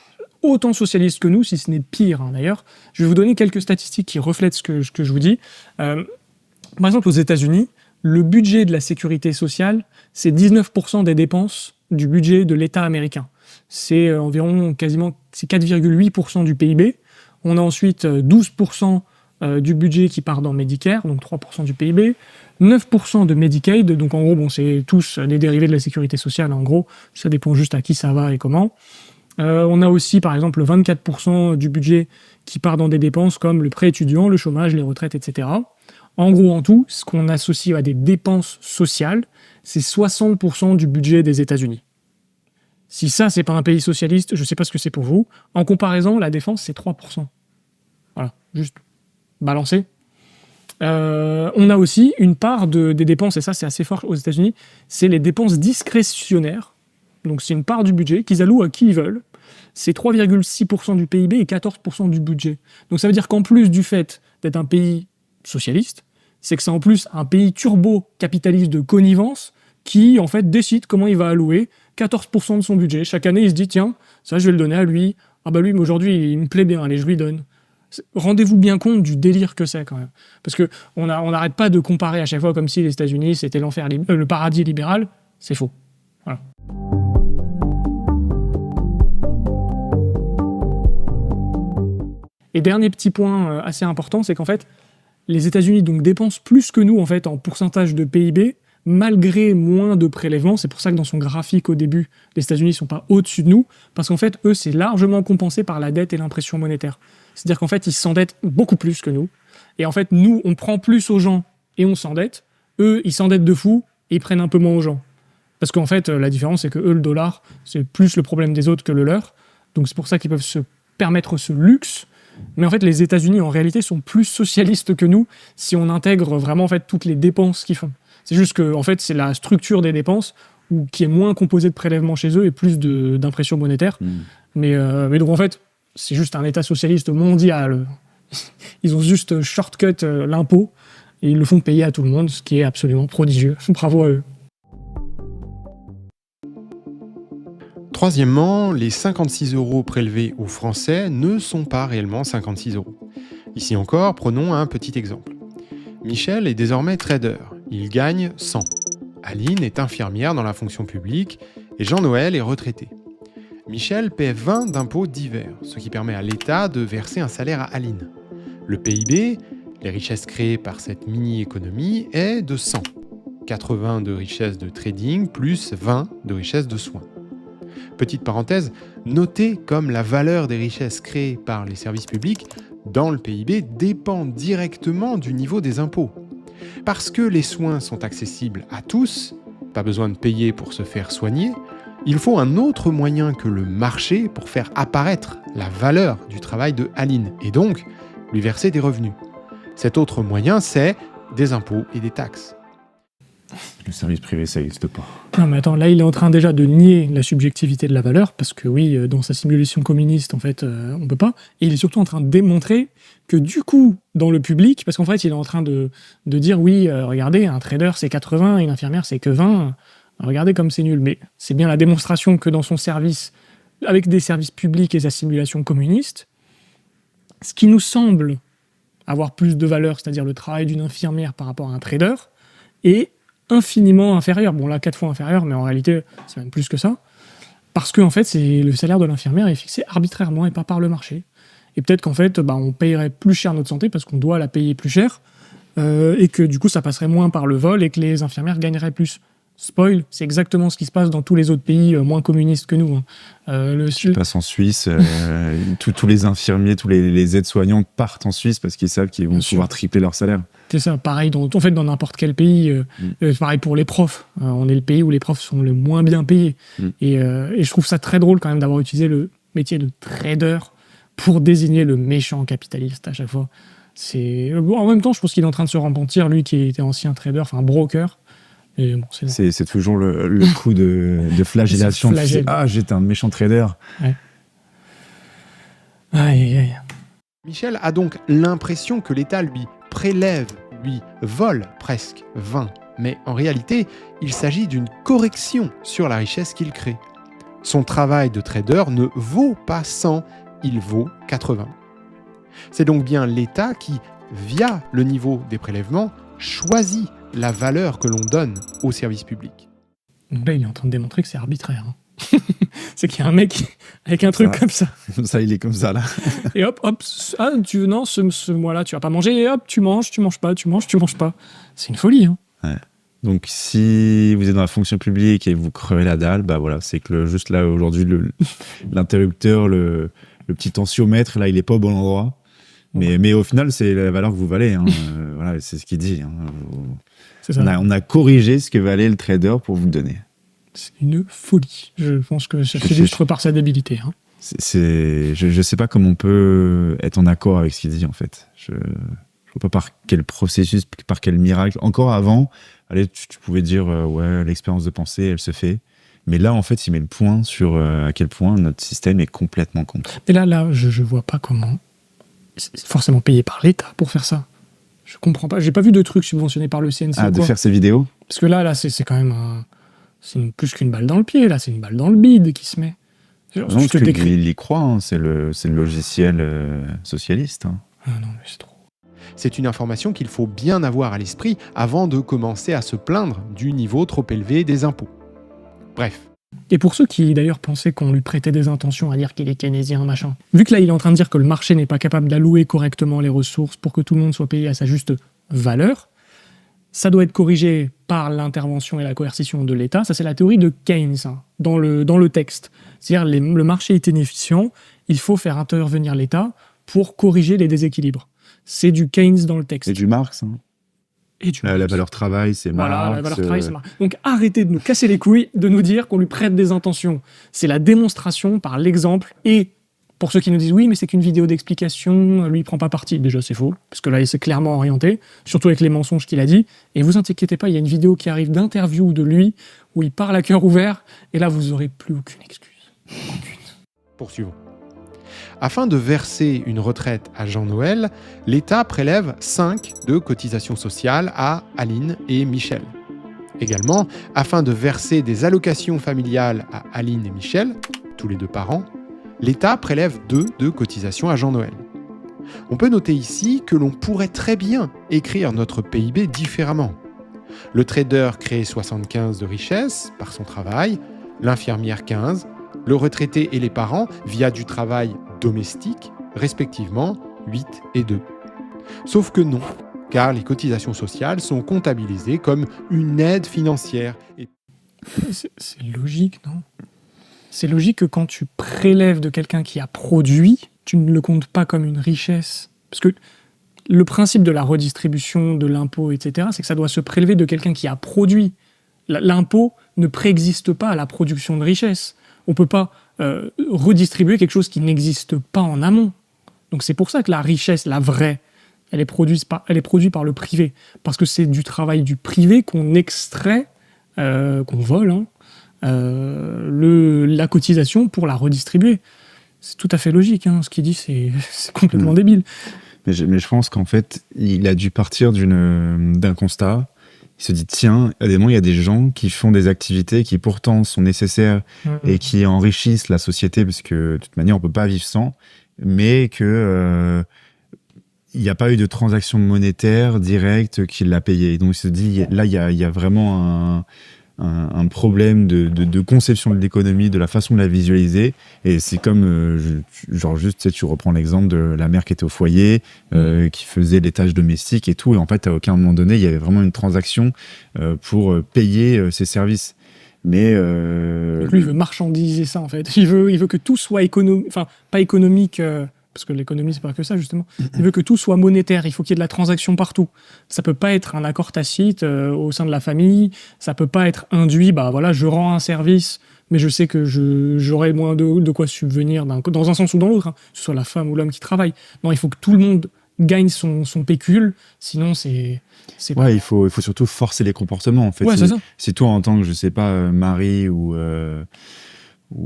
autant socialiste que nous, si ce n'est pire d'ailleurs. Je vais vous donner quelques statistiques qui reflètent ce que je vous dis. Par exemple, aux États-Unis, le budget de la sécurité sociale, c'est 19% des dépenses du budget de l'État américain. C'est environ c'est 4,8% du PIB. On a ensuite 12% du budget qui part dans Medicare, donc 3% du PIB, 9% de Medicaid, donc en gros, c'est tous des dérivés de la sécurité sociale, en gros, ça dépend juste à qui ça va et comment. On a aussi, par exemple, 24% du budget qui part dans des dépenses comme le prêt étudiant, le chômage, les retraites, etc. En gros, en tout, ce qu'on associe à des dépenses sociales, c'est 60% du budget des États-Unis. Si ça, c'est pas un pays socialiste, je sais pas ce que c'est pour vous. En comparaison, la défense, c'est 3%. Voilà, juste balancé. On a aussi une part des dépenses, et ça, c'est assez fort aux États-Unis, c'est les dépenses discrétionnaires. Donc, c'est une part du budget qu'ils allouent à qui ils veulent. C'est 3,6% du PIB et 14% du budget. Donc, ça veut dire qu'en plus du fait d'être un pays socialiste, c'est que c'est en plus un pays turbo-capitaliste de connivence qui, en fait, décide comment il va allouer 14% de son budget. Chaque année, il se dit, tiens, ça, je vais le donner à lui. Ah bah lui, mais aujourd'hui, il me plaît bien, allez, je lui donne. Rendez-vous bien compte du délire que c'est, quand même. Parce qu'on n'arrête pas de comparer à chaque fois comme si les États-Unis, c'était le paradis libéral. C'est faux. Voilà. Et dernier petit point assez important, c'est qu'en fait, les États-Unis donc dépensent plus que nous en fait en pourcentage de PIB, malgré moins de prélèvements. C'est pour ça que dans son graphique au début, les États-Unis ne sont pas au-dessus de nous, parce qu'en fait, eux, c'est largement compensé par la dette et l'impression monétaire. C'est-à-dire qu'en fait, ils s'endettent beaucoup plus que nous. Et en fait, nous, on prend plus aux gens et on s'endette. Eux, ils s'endettent de fou et ils prennent un peu moins aux gens. Parce qu'en fait, la différence, c'est que eux, le dollar, c'est plus le problème des autres que le leur. Donc c'est pour ça qu'ils peuvent se permettre ce luxe. Mais en fait, les États-Unis, en réalité, sont plus socialistes que nous si on intègre vraiment en fait, toutes les dépenses qu'ils font. C'est juste que en fait, c'est la structure des dépenses qui est moins composée de prélèvements chez eux et plus d'impression monétaire. Mais donc, en fait, c'est juste un État socialiste mondial. Ils ont juste shortcut l'impôt et ils le font payer à tout le monde, ce qui est absolument prodigieux. Bravo à eux. Troisièmement, les 56 € prélevés aux Français ne sont pas réellement 56 €. Ici encore, prenons un petit exemple. Michel est désormais trader. Il gagne 100. Aline est infirmière dans la fonction publique et Jean-Noël est retraité. Michel paie 20 d'impôts divers, ce qui permet à l'État de verser un salaire à Aline. Le PIB, les richesses créées par cette mini-économie, est de 100. 80 de richesses de trading plus 20 de richesses de soins. Petite parenthèse, notez comme la valeur des richesses créées par les services publics dans le PIB dépend directement du niveau des impôts. Parce que les soins sont accessibles à tous, pas besoin de payer pour se faire soigner, il faut un autre moyen que le marché pour faire apparaître la valeur du travail de Aline et donc lui verser des revenus. Cet autre moyen, c'est des impôts et des taxes. Le service privé, ça n'existe pas. Non mais attends, là il est en train déjà de nier la subjectivité de la valeur, parce que oui, dans sa simulation communiste, en fait, on peut pas. Et il est surtout en train de démontrer que du coup, dans le public, parce qu'en fait, il est en train de dire, oui, regardez, un trader c'est 80, une infirmière c'est que 20, regardez comme c'est nul. Mais c'est bien la démonstration que dans son service, avec des services publics et sa simulation communiste, ce qui nous semble avoir plus de valeur, c'est-à-dire le travail d'une infirmière par rapport à un trader, est infiniment inférieur. Bon là, 4 fois inférieur, mais en réalité, c'est même plus que ça. Parce que en fait, le salaire de l'infirmière est fixé arbitrairement et pas par le marché. Et peut-être qu'en fait, on payerait plus cher notre santé parce qu'on doit la payer plus cher et que du coup, ça passerait moins par le vol et que les infirmières gagneraient plus. Spoil, c'est exactement ce qui se passe dans tous les autres pays moins communistes que nous. Ce qui passe en Suisse, tous les infirmiers, tous les aides-soignants partent en Suisse parce qu'ils savent qu'ils vont pouvoir tripler leur salaire. C'est ça, pareil dans n'importe quel pays. Pareil pour les profs. On est le pays où les profs sont le moins bien payés. Et je trouve ça très drôle quand même d'avoir utilisé le métier de trader pour désigner le méchant capitaliste à chaque fois. En même temps, je pense qu'il est en train de se repentir, lui qui était ancien trader, enfin broker. Et bon, c'est toujours le coup de flagellation. J'étais un méchant trader. Ouais. Aïe, aïe. Michel a donc l'impression que l'État lui prélève, lui vole presque 20. Mais en réalité, il s'agit d'une correction sur la richesse qu'il crée. Son travail de trader ne vaut pas 100, il vaut 80. C'est donc bien l'État qui, via le niveau des prélèvements, choisit la valeur que l'on donne au service public. Donc là, il est en train de démontrer que c'est arbitraire. C'est qu'il y a un mec avec un truc comme ça. Ça, il est comme ça, là. Et hop, ce mois-là, tu vas pas manger. Et hop, tu manges pas. C'est une folie. Hein. Ouais. Donc, si vous êtes dans la fonction publique et vous crevez la dalle, bah voilà, c'est que juste là, aujourd'hui, l'interrupteur, le petit tensiomètre, là, il est pas au bon endroit. Mais au final, c'est la valeur que vous valez. Hein. Voilà, c'est ce qu'il dit. Hein. C'est ça. On a corrigé ce que valait le trader pour vous le donner. C'est une folie. Je pense que ça s'illustre par sa débilité. Hein. Je sais pas comment on peut être en accord avec ce qu'il dit, en fait. Je vois pas par quel processus, par quel miracle. Encore avant, allez, tu pouvais dire, ouais, l'expérience de pensée, elle se fait. Mais là, en fait, il met le point sur à quel point notre système est complètement con. Et là, je vois pas comment. C'est forcément payé par l'État pour faire ça. Je comprends pas. J'ai pas vu de truc subventionné par le CNC. Ah, de faire ces vidéos? Parce que là, c'est quand même plus qu'une balle dans le pied. Là, c'est une balle dans le bide qui se met. Non, parce qu'il y croit. Hein. C'est le logiciel socialiste. Hein. Ah non, mais c'est trop. C'est une information qu'il faut bien avoir à l'esprit avant de commencer à se plaindre du niveau trop élevé des impôts. Bref. Et pour ceux qui d'ailleurs pensaient qu'on lui prêtait des intentions à dire qu'il est keynésien, machin, vu que là il est en train de dire que le marché n'est pas capable d'allouer correctement les ressources pour que tout le monde soit payé à sa juste valeur, ça doit être corrigé par l'intervention et la coercition de l'État. Ça, c'est la théorie de Keynes, hein, dans le texte. C'est-à-dire le marché est inefficient, il faut faire intervenir l'État pour corriger les déséquilibres. C'est du Keynes dans le texte. C'est du Marx. Hein. La valeur travail, c'est Marx. Voilà, la valeur travail, c'est Marx. Donc arrêtez de nous casser les couilles, de nous dire qu'on lui prête des intentions. C'est la démonstration par l'exemple. Et pour ceux qui nous disent oui, mais c'est qu'une vidéo d'explication, lui il prend pas parti. Déjà c'est faux, parce que là il s'est clairement orienté, surtout avec les mensonges qu'il a dit. Et vous inquiétez pas, il y a une vidéo qui arrive d'interview de lui où il parle à cœur ouvert. Et là vous aurez plus aucune excuse. Aucune. Poursuivons. Afin de verser une retraite à Jean-Noël, l'État prélève 5 de cotisations sociales à Aline et Michel. Également, afin de verser des allocations familiales à Aline et Michel, tous les 2 par an, l'État prélève 2 de cotisations à Jean-Noël. On peut noter ici que l'on pourrait très bien écrire notre PIB différemment. Le trader crée 75 de richesse par son travail, l'infirmière 15, le retraité et les parents via du travail domestique, respectivement 8 et 2. Sauf que non, car les cotisations sociales sont comptabilisées comme une aide financière. C'est logique, non ? C'est logique que quand tu prélèves de quelqu'un qui a produit, tu ne le comptes pas comme une richesse. Parce que le principe de la redistribution, de l'impôt, etc., c'est que ça doit se prélever de quelqu'un qui a produit. L'impôt ne préexiste pas à la production de richesse. On ne peut pas redistribuer quelque chose qui n'existe pas en amont. Donc c'est pour ça que la richesse, la vraie, elle est produite par le privé. Parce que c'est du travail du privé qu'on extrait, qu'on vole, hein, la cotisation pour la redistribuer. C'est tout à fait logique. Hein. Ce qu'il dit, c'est complètement débile. Mais je pense qu'en fait, il a dû partir d'un constat. Il se dit, tiens, il y a des gens qui font des activités qui pourtant sont nécessaires et qui enrichissent la société, parce que de toute manière, on ne peut pas vivre sans, mais que il n'y a pas eu de transaction monétaire directe qui l'a payé. Donc il se dit, là, il y a vraiment un problème de conception de l'économie, de la façon de la visualiser. Et c'est comme, tu reprends l'exemple de la mère qui était au foyer, qui faisait les tâches domestiques et tout. Et en fait, à aucun moment donné, il y avait vraiment une transaction pour payer ses services. Mais donc lui, il veut marchandiser ça, en fait. Il veut que tout soit économique, enfin, pas économique, parce que l'économie, c'est pas que ça, justement. Il veut que tout soit monétaire. Il faut qu'il y ait de la transaction partout. Ça peut pas être un accord tacite au sein de la famille. Ça peut pas être induit, je rends un service, mais je sais que j'aurai moins de quoi subvenir dans un sens ou dans l'autre, hein, que ce soit la femme ou l'homme qui travaille. Non, il faut que tout le monde gagne son pécule, sinon c'est pas... il faut surtout forcer les comportements, en fait. Ouais, c'est ça. Si toi, en tant que, je sais pas, mari ou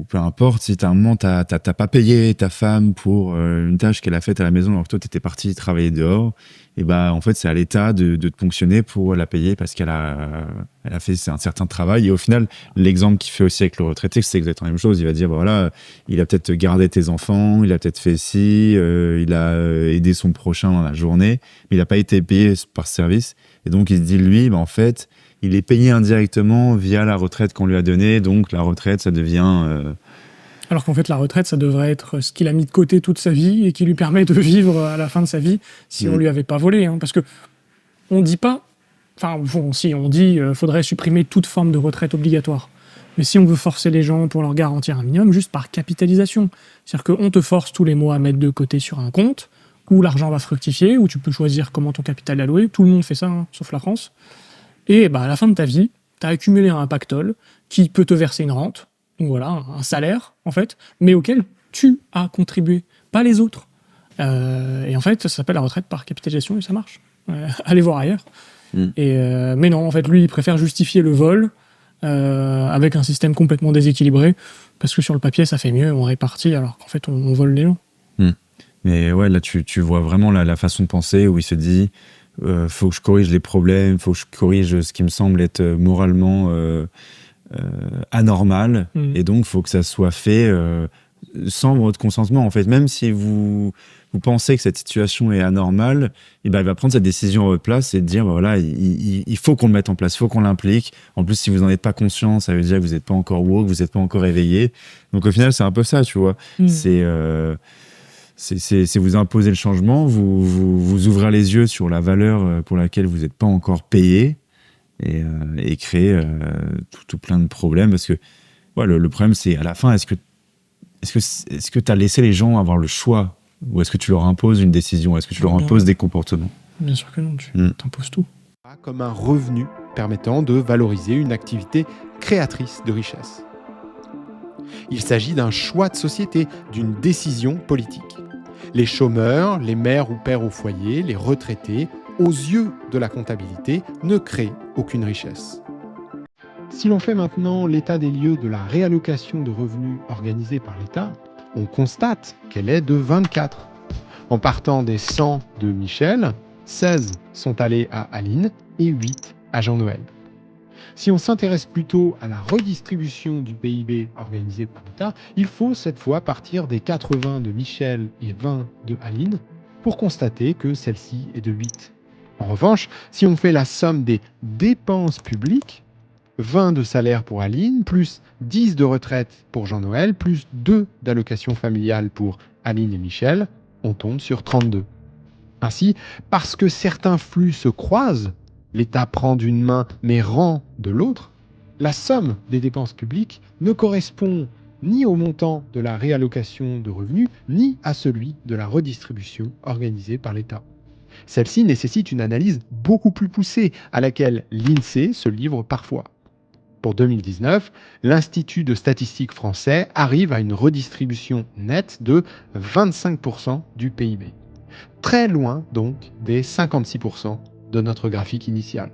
peu importe, si à un moment t'as pas payé ta femme pour une tâche qu'elle a faite à la maison alors que toi t'étais parti travailler dehors, et en fait c'est à l'État de te ponctionner pour la payer parce qu'elle a fait un certain travail. Et au final, l'exemple qu'il fait aussi avec le retraité, c'est exactement la même chose. Il va dire il a peut-être gardé tes enfants, il a peut-être fait ci, il a aidé son prochain dans la journée, mais il n'a pas été payé par ce service. Et donc il se dit lui, en fait, il est payé indirectement via la retraite qu'on lui a donnée, donc la retraite, ça devient... Alors qu'en fait, la retraite, ça devrait être ce qu'il a mis de côté toute sa vie et qui lui permet de vivre à la fin de sa vie si on lui avait pas volé. Hein. Parce que on dit pas Enfin, bon, si on dit faudrait supprimer toute forme de retraite obligatoire. Mais si on veut forcer les gens pour leur garantir un minimum, juste par capitalisation. C'est-à-dire qu'on te force tous les mois à mettre de côté sur un compte, où l'argent va fructifier, où tu peux choisir comment ton capital est alloué. Tout le monde fait ça, hein, sauf la France. Et à la fin de ta vie, tu as accumulé un pactole qui peut te verser une rente, donc voilà, un salaire, en fait, mais auquel tu as contribué, pas les autres. Et en fait, ça s'appelle la retraite par capitalisation et ça marche. Allez voir ailleurs. Mais non, en fait, lui, il préfère justifier le vol avec un système complètement déséquilibré, parce que sur le papier, ça fait mieux, on répartit, alors qu'en fait, on vole les gens. Mais ouais, là, tu vois vraiment la façon de penser où il se dit faut que je corrige les problèmes, faut que je corrige ce qui me semble être moralement anormal, et donc faut que ça soit fait sans votre consentement. En fait, même si vous pensez que cette situation est anormale, il va prendre cette décision à votre place et dire voilà, il faut qu'on le mette en place, il faut qu'on l'implique. En plus, si vous n'en êtes pas conscient, ça veut dire que vous n'êtes pas encore woke, vous n'êtes pas encore éveillé. Donc au final, c'est un peu ça, tu vois. C'est vous imposer le changement, vous ouvrir les yeux sur la valeur pour laquelle vous n'êtes pas encore payé et créer tout plein de problèmes. Parce que le problème, c'est à la fin, est-ce que tu as laissé les gens avoir le choix, ou est-ce que tu leur imposes une décision, est-ce que tu leur imposes des comportements? Bien sûr que non, tu t'imposes tout. Comme un revenu permettant de valoriser une activité créatrice de richesse. Il s'agit d'un choix de société, d'une décision politique. Les chômeurs, les mères ou pères au foyer, les retraités, aux yeux de la comptabilité, ne créent aucune richesse. Si l'on fait maintenant l'état des lieux de la réallocation de revenus organisée par l'État, on constate qu'elle est de 24. En partant des 100 de Michel, 16 sont allés à Aline et 8 à Jean-Noël. Si on s'intéresse plutôt à la redistribution du PIB organisé par l'État, il faut cette fois partir des 80 de Michel et 20 de Aline pour constater que celle-ci est de 8. En revanche, si on fait la somme des dépenses publiques, 20 de salaire pour Aline, plus 10 de retraite pour Jean-Noël, plus 2 d'allocation familiale pour Aline et Michel, on tombe sur 32. Ainsi, parce que certains flux se croisent, l'État prend d'une main mais rend de l'autre, la somme des dépenses publiques ne correspond ni au montant de la réallocation de revenus, ni à celui de la redistribution organisée par l'État. Celle-ci nécessite une analyse beaucoup plus poussée, à laquelle l'INSEE se livre parfois. Pour 2019, l'Institut de statistique français arrive à une redistribution nette de 25% du PIB. Très loin donc des 56% de notre graphique initial.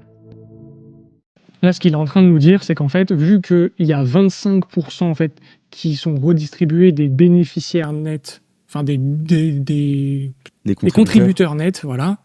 Là, ce qu'il est en train de nous dire, c'est qu'en fait, vu qu'il y a 25% en fait, qui sont redistribués des bénéficiaires nets, enfin des contributeurs nets, voilà,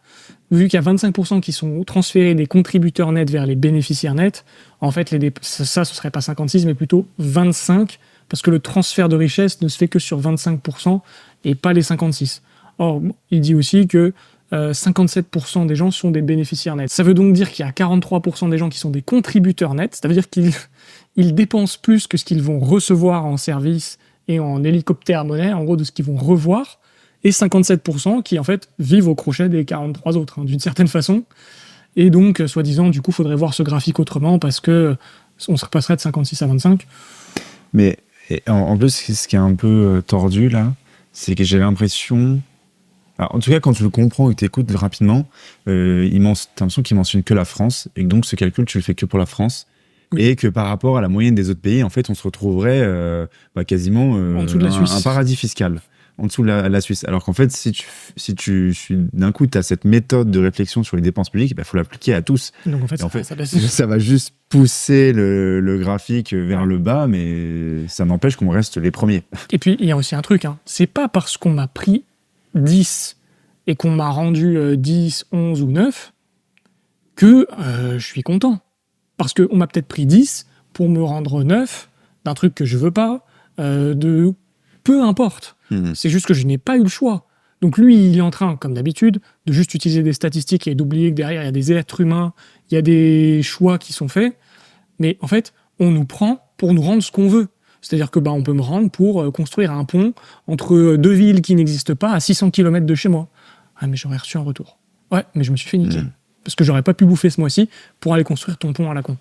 vu qu'il y a 25% qui sont transférés des contributeurs nets vers les bénéficiaires nets, en fait, ça, ce serait pas 56, mais plutôt 25, parce que le transfert de richesse ne se fait que sur 25% et pas les 56. Or, il dit aussi que 57% des gens sont des bénéficiaires nets. Ça veut donc dire qu'il y a 43% des gens qui sont des contributeurs nets, ça veut dire qu'ils dépensent plus que ce qu'ils vont recevoir en service et en hélicoptère monnaie, en gros de ce qu'ils vont revoir, et 57% qui en fait vivent au crochet des 43 autres, d'une certaine façon. Et donc, soi-disant, du coup, il faudrait voir ce graphique autrement parce que on se repasserait de 56 à 25. Mais en plus, ce qui est un peu tordu là, c'est que j'ai l'impression... Alors, en tout cas, quand tu le comprends et que tu écoutes rapidement, t'as l'impression qu'il mentionne que la France, et que donc ce calcul, tu le fais que pour la France, oui. Et que par rapport à la moyenne des autres pays, en fait, on se retrouverait quasiment en dessous de la Suisse. Un paradis fiscal, en dessous de la Suisse. Alors qu'en fait, si d'un coup, tu as cette méthode de réflexion sur les dépenses publiques, il faut l'appliquer à tous. Donc en fait, ça va juste pousser le graphique vers le bas, mais ça n'empêche qu'on reste les premiers. Et puis, il y a aussi un truc, c'est pas parce qu'on m'a pris 10 et qu'on m'a rendu 10, 11 ou 9 que je suis content. Parce qu'on m'a peut-être pris 10 pour me rendre 9 d'un truc que je veux pas, peu importe. C'est juste que je n'ai pas eu le choix. Donc lui, il est en train, comme d'habitude, de juste utiliser des statistiques et d'oublier que derrière, il y a des êtres humains, il y a des choix qui sont faits. Mais en fait, on nous prend pour nous rendre ce qu'on veut. C'est-à-dire que on peut me rendre pour construire un pont entre deux villes qui n'existent pas à 600 km de chez moi. Ah, mais j'aurais reçu un retour. Ouais, mais je me suis fait niquer. parce que j'aurais pas pu bouffer ce mois-ci pour aller construire ton pont à la con.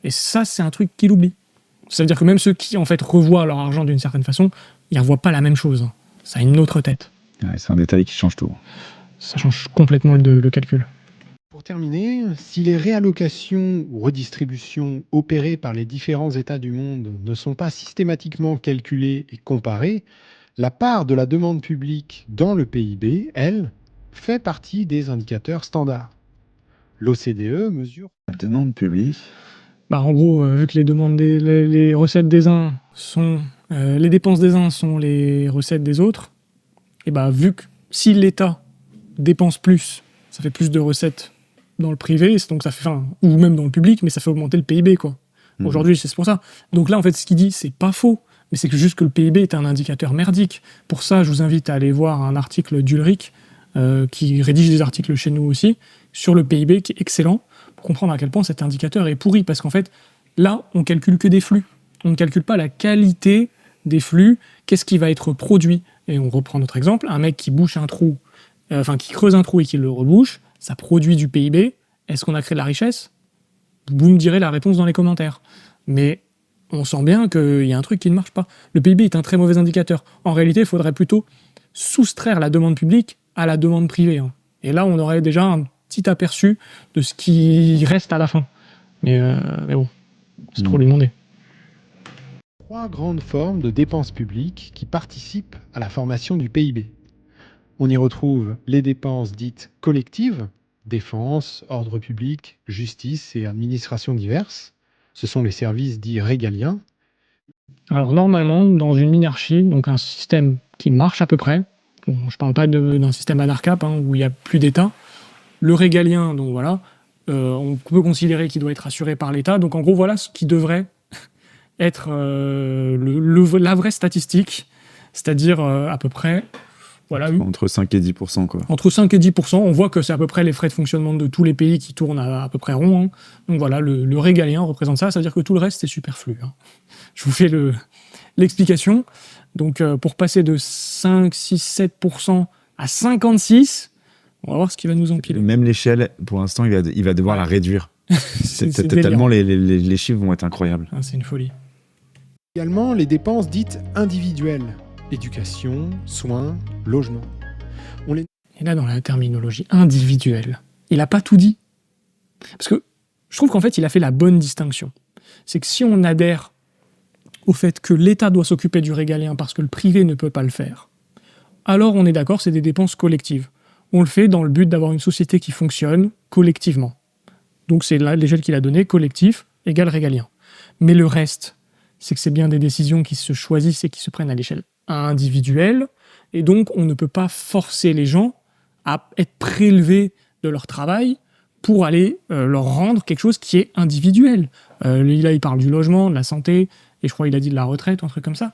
Et ça, c'est un truc qu'il oublie. Ça veut dire que même ceux qui, en fait, revoient leur argent d'une certaine façon, ils ne revoient pas la même chose. Ça a une autre tête. Ouais, c'est un détail qui change tout. Ça change complètement le calcul. Pour terminer, si les réallocations ou redistributions opérées par les différents États du monde ne sont pas systématiquement calculées et comparées, la part de la demande publique dans le PIB, elle, fait partie des indicateurs standards. L'OCDE mesure... La demande publique. En gros, vu que les recettes des uns sont... les dépenses des uns sont les recettes des autres, et vu que si l'État dépense plus, ça fait plus de recettes dans le privé, donc ça fait, ou même dans le public, mais ça fait augmenter le PIB, quoi. Aujourd'hui, c'est pour ça. Donc là, en fait, ce qu'il dit, c'est pas faux, mais c'est que juste que le PIB est un indicateur merdique. Pour ça, je vous invite à aller voir un article d'Ulrich, qui rédige des articles chez nous aussi, sur le PIB, qui est excellent, pour comprendre à quel point cet indicateur est pourri, parce qu'en fait, là, on calcule que des flux. On ne calcule pas la qualité des flux, qu'est-ce qui va être produit. Et on reprend notre exemple, un mec qui bouche un trou, qui creuse un trou et qui le rebouche, ça produit du PIB. Est-ce qu'on a créé de la richesse ? Vous me direz la réponse dans les commentaires. Mais on sent bien qu'il y a un truc qui ne marche pas. Le PIB est un très mauvais indicateur. En réalité, il faudrait plutôt soustraire la demande publique à la demande privée. Et là, on aurait déjà un petit aperçu de ce qui reste à la fin. Mais bon, c'est trop lui demander. 3 grandes formes de dépenses publiques qui participent à la formation du PIB. On y retrouve les dépenses dites collectives, défense, ordre public, justice et administrations diverses. Ce sont les services dits régaliens. Alors normalement, dans une monarchie, donc un système qui marche à peu près, bon, je ne parle pas d'un système anarchape où il n'y a plus d'État, le régalien, donc voilà, on peut considérer qu'il doit être assuré par l'État. Donc en gros, voilà ce qui devrait être la vraie statistique, c'est-à-dire à peu près... Voilà, entre 5 et 10%, quoi. Entre 5 et 10%, on voit que c'est à peu près les frais de fonctionnement de tous les pays qui tournent à peu près rond. Donc voilà, le régalien représente ça, c'est-à-dire que tout le reste, c'est superflu. Je vous fais l'explication. Donc pour passer de 5, 6, 7% à 56, on va voir ce qui va nous empiler. Même l'échelle, pour l'instant, il va devoir la réduire. c'est tellement les chiffres vont être incroyables. C'est une folie. Également les dépenses dites individuelles. Éducation, soins, logement. Et là, dans la terminologie individuelle, il n'a pas tout dit. Parce que je trouve qu'en fait, il a fait la bonne distinction. C'est que si on adhère au fait que l'État doit s'occuper du régalien parce que le privé ne peut pas le faire, alors on est d'accord, c'est des dépenses collectives. On le fait dans le but d'avoir une société qui fonctionne collectivement. Donc c'est là l'échelle qu'il a donnée, collectif égale régalien. Mais le reste, c'est que c'est bien des décisions qui se choisissent et qui se prennent à l'échelle individuelle, et donc on ne peut pas forcer les gens à être prélevés de leur travail pour aller leur rendre quelque chose qui est individuel. Là, il parle du logement, de la santé, et je crois qu'il a dit de la retraite, ou un truc comme ça.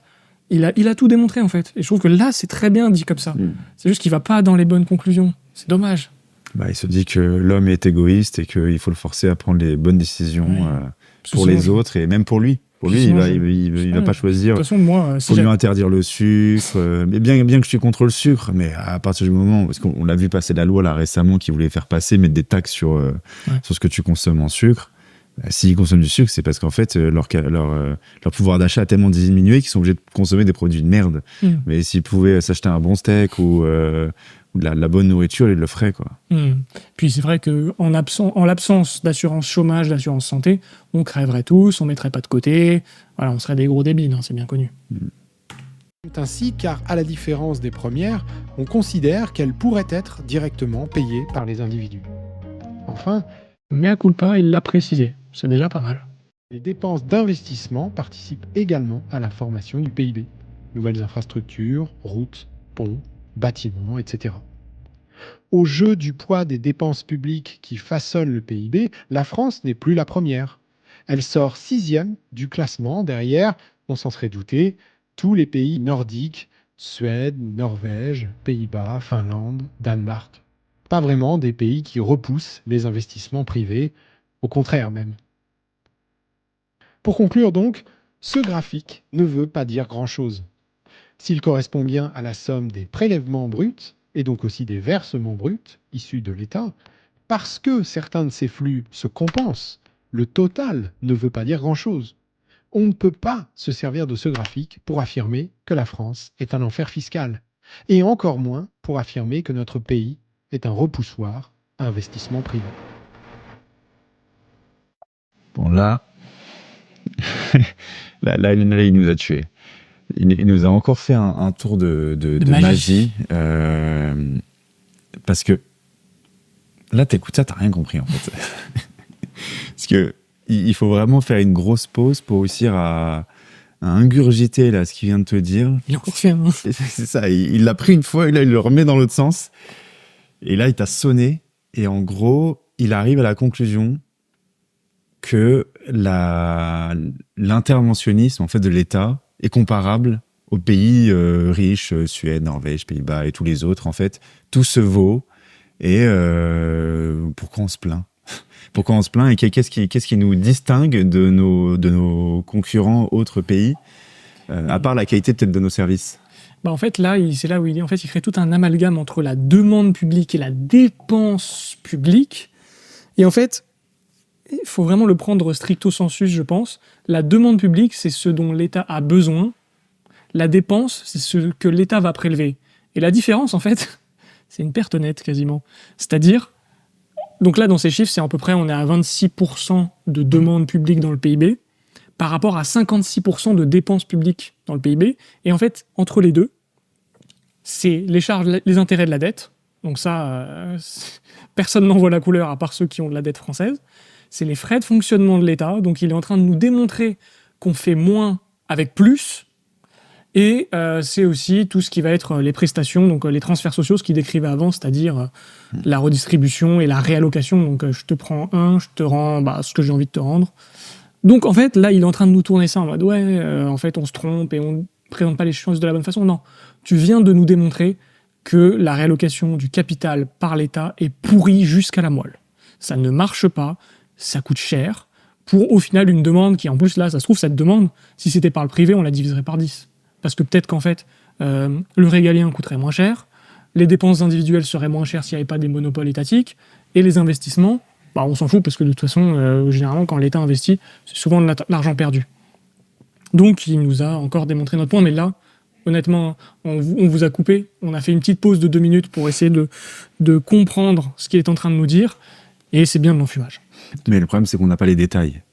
Il a tout démontré, en fait. Et je trouve que là, c'est très bien dit comme ça. C'est juste qu'il va pas dans les bonnes conclusions. C'est dommage. Il se dit que l'homme est égoïste et qu'il faut le forcer à prendre les bonnes décisions pour les autres et même pour lui. Pour lui, il va pas choisir. De toute façon, moi, faut lui interdire le sucre. Mais bien que je suis contre le sucre, mais à partir du moment, parce qu'on l'a vu passer la loi là récemment qui voulait faire passer, mettre des taxes sur ce que tu consommes en sucre. S'ils consomment du sucre, c'est parce qu'en fait, leur pouvoir d'achat a tellement diminué qu'ils sont obligés de consommer des produits de merde. Mais s'ils pouvaient s'acheter un bon steak ou de la bonne nourriture, ils le feraient, quoi. Puis c'est vrai qu'en l'absence d'assurance chômage, d'assurance santé, on crèverait tous, on mettrait pas de côté, voilà, on serait des gros débiles, c'est bien connu. Ainsi, car à la différence des premières, on considère qu'elles pourraient être directement payées par les individus. Enfin, mea culpa, il l'a précisé, c'est déjà pas mal. Les dépenses d'investissement participent également à la formation du PIB. Nouvelles infrastructures, routes, ponts, bâtiments, etc. Au jeu du poids des dépenses publiques qui façonnent le PIB, la France n'est plus la première. Elle sort 6e du classement derrière, on s'en serait douté, tous les pays nordiques, Suède, Norvège, Pays-Bas, Finlande, Danemark. Pas vraiment des pays qui repoussent les investissements privés, au contraire même. Pour conclure donc, ce graphique ne veut pas dire grand-chose. S'il correspond bien à la somme des prélèvements bruts, et donc aussi des versements bruts issus de l'État, parce que certains de ces flux se compensent, le total ne veut pas dire grand-chose. On ne peut pas se servir de ce graphique pour affirmer que la France est un enfer fiscal, et encore moins pour affirmer que notre pays est un repoussoir à investissement privé. Bon, là, là, il nous a tués. Il nous a encore fait un tour de magie. Parce que là, t'écoutes ça, t'as rien compris, en fait. Parce que il faut vraiment faire une grosse pause pour réussir à ingurgiter là, ce qu'il vient de te dire. Il a encore fait un. C'est ça, il l'a pris une fois, et là, il le remet dans l'autre sens. Et là, il t'a sonné. Et en gros, il arrive à la conclusion que l'interventionnisme en fait, de l'État est comparable aux pays riches, Suède, Norvège, Pays-Bas et tous les autres. En fait, tout se vaut. Et pourquoi on se plaint? Pourquoi on se plaint et qu'est-ce qui nous distingue de nos concurrents autres pays, à part la qualité peut-être de nos services? Bah en fait, là, c'est là où il crée tout un amalgame entre la demande publique et la dépense publique. Et en fait, il faut vraiment le prendre stricto sensu, je pense. La demande publique, c'est ce dont l'État a besoin. La dépense, c'est ce que l'État va prélever. Et la différence, en fait, c'est une perte nette, quasiment. C'est-à-dire, donc là, dans ces chiffres, c'est à peu près, on est à 26% de demande publique dans le PIB, par rapport à 56% de dépenses publiques dans le PIB. Et en fait, entre les deux, c'est les charges, les intérêts de la dette. Donc ça, personne n'en voit la couleur, à part ceux qui ont de la dette française. C'est les frais de fonctionnement de l'État. Donc il est en train de nous démontrer qu'on fait moins avec plus. Et c'est aussi tout ce qui va être les prestations, donc les transferts sociaux, ce qu'il décrivait avant, c'est-à-dire la redistribution et la réallocation. Donc je te prends je te rends ce que j'ai envie de te rendre. Donc en fait, là, il est en train de nous tourner ça en mode en fait, on se trompe et on ne présente pas les choses de la bonne façon. Non, tu viens de nous démontrer que la réallocation du capital par l'État est pourrie jusqu'à la moelle. Ça ne marche pas, ça coûte cher, pour au final une demande qui, en plus, là, ça se trouve, cette demande, si c'était par le privé, on la diviserait par 10. Parce que peut-être qu'en fait, le régalien coûterait moins cher, les dépenses individuelles seraient moins chères s'il n'y avait pas des monopoles étatiques, et les investissements, on s'en fout parce que de toute façon, généralement, quand l'État investit, c'est souvent de l'argent perdu. Donc, il nous a encore démontré notre point, mais là, honnêtement, on vous a coupé, on a fait une petite pause de 2 minutes pour essayer de comprendre ce qu'il est en train de nous dire, et c'est bien de l'enfumage. Mais le problème, c'est qu'on n'a pas les détails.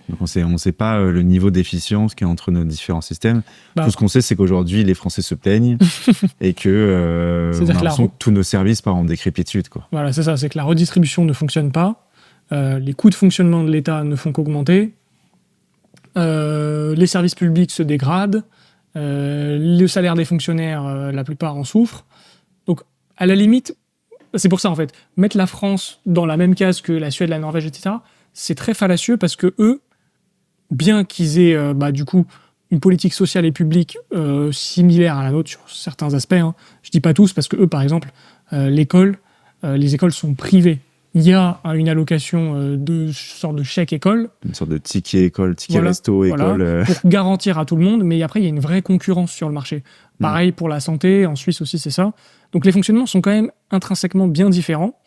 Donc on sait pas le niveau d'efficience qu'il y a entre nos différents systèmes. Tout ce qu'on sait, c'est qu'aujourd'hui, les Français se plaignent et que on a l'impression que tous nos services partent en décrépitude, quoi. Voilà, c'est ça, c'est que la redistribution ne fonctionne pas, les coûts de fonctionnement de l'État ne font qu'augmenter, les services publics se dégradent, le salaire des fonctionnaires, la plupart en souffrent. Donc, à la limite, c'est pour ça, en fait, mettre la France dans la même case que la Suède, la Norvège, etc., c'est très fallacieux parce que eux, bien qu'ils aient du coup une politique sociale et publique similaire à la nôtre sur certains aspects, je dis pas tous parce que eux par exemple les écoles sont privées. Il y a une allocation de sorte de chèque école, une sorte de ticket école, ticket resto école, pour garantir à tout le monde, mais après il y a une vraie concurrence sur le marché. Pareil pour la santé, en Suisse aussi c'est ça. Donc les fonctionnements sont quand même intrinsèquement bien différents.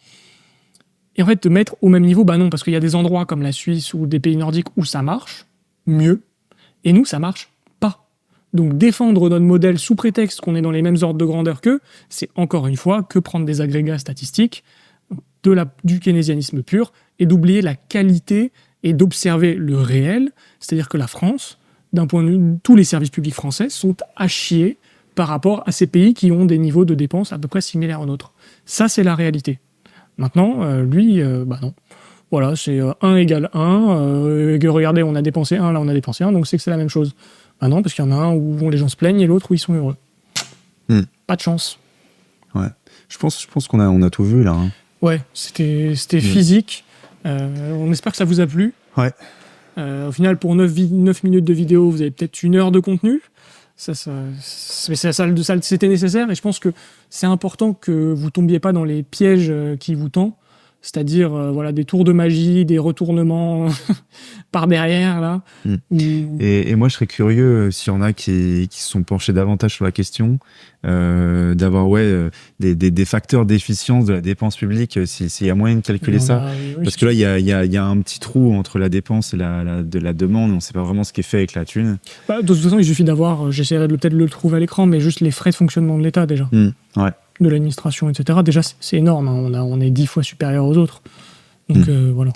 Et en fait, te mettre au même niveau, non, parce qu'il y a des endroits comme la Suisse ou des pays nordiques où ça marche mieux, et nous, ça marche pas. Donc défendre notre modèle sous prétexte qu'on est dans les mêmes ordres de grandeur qu'eux, c'est encore une fois que prendre des agrégats statistiques, du keynésianisme pur, et d'oublier la qualité et d'observer le réel, c'est-à-dire que la France, d'un point de vue, tous les services publics français sont à chier par rapport à ces pays qui ont des niveaux de dépenses à peu près similaires aux nôtres. Ça, c'est la réalité. Maintenant, lui, non. Voilà, c'est 1 égale 1. Regardez, on a dépensé 1, là on a dépensé 1, donc c'est que c'est la même chose. Non, parce qu'il y en a un où les gens se plaignent et l'autre où ils sont heureux. Pas de chance. Ouais. Je pense qu'on a tout vu là. Ouais, c'était physique. On espère que ça vous a plu. Ouais. Au final, pour 9 minutes de vidéo, vous avez peut-être 1 heure de contenu. C'était nécessaire et je pense que c'est important que vous tombiez pas dans les pièges qui vous tend. c'est-à-dire voilà, des tours de magie, des retournements par derrière, là. Et moi, je serais curieux, s'il y en a qui se sont penchés davantage sur la question, d'avoir des facteurs d'efficience de la dépense publique, s'il y a moyen de calculer ça. Parce que là, il y a un petit trou entre la dépense et la demande. On ne sait pas vraiment ce qui est fait avec la thune. De toute façon, il suffit d'avoir, j'essaierai de peut-être le trouver à l'écran, mais juste les frais de fonctionnement de l'État, déjà. Ouais. De l'administration, etc. Déjà, c'est énorme. Hein. On est 10 fois supérieur aux autres. Donc, voilà.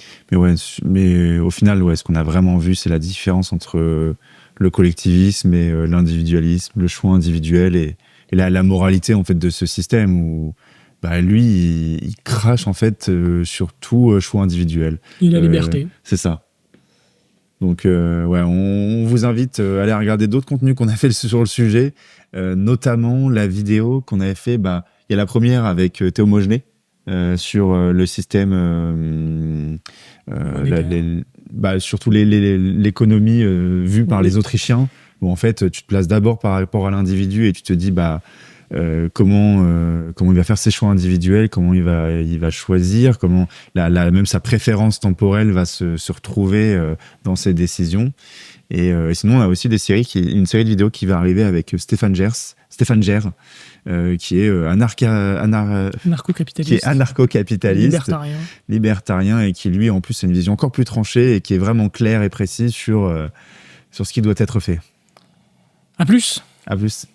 Mais au final, ce qu'on a vraiment vu, c'est la différence entre le collectivisme et l'individualisme, le choix individuel et la moralité, en fait, de ce système où, lui, il crache, en fait, sur tout choix individuel. La liberté. C'est ça. Donc, on vous invite à aller regarder d'autres contenus qu'on a fait sur le sujet, notamment la vidéo qu'on avait fait. Il y a la première avec Théo Mogenet sur le système, surtout l'économie vue par les Autrichiens, où en fait, tu te places d'abord par rapport à l'individu et tu te dis comment il va faire ses choix individuels, comment il va choisir, comment même sa préférence temporelle va se retrouver dans ses décisions. Et sinon, on a aussi une série de vidéos qui va arriver avec Stéphane Gers, qui est anarcho-capitaliste, libertarien, et qui, lui, en plus, a une vision encore plus tranchée et qui est vraiment claire et précise sur ce qui doit être fait. À plus. À plus.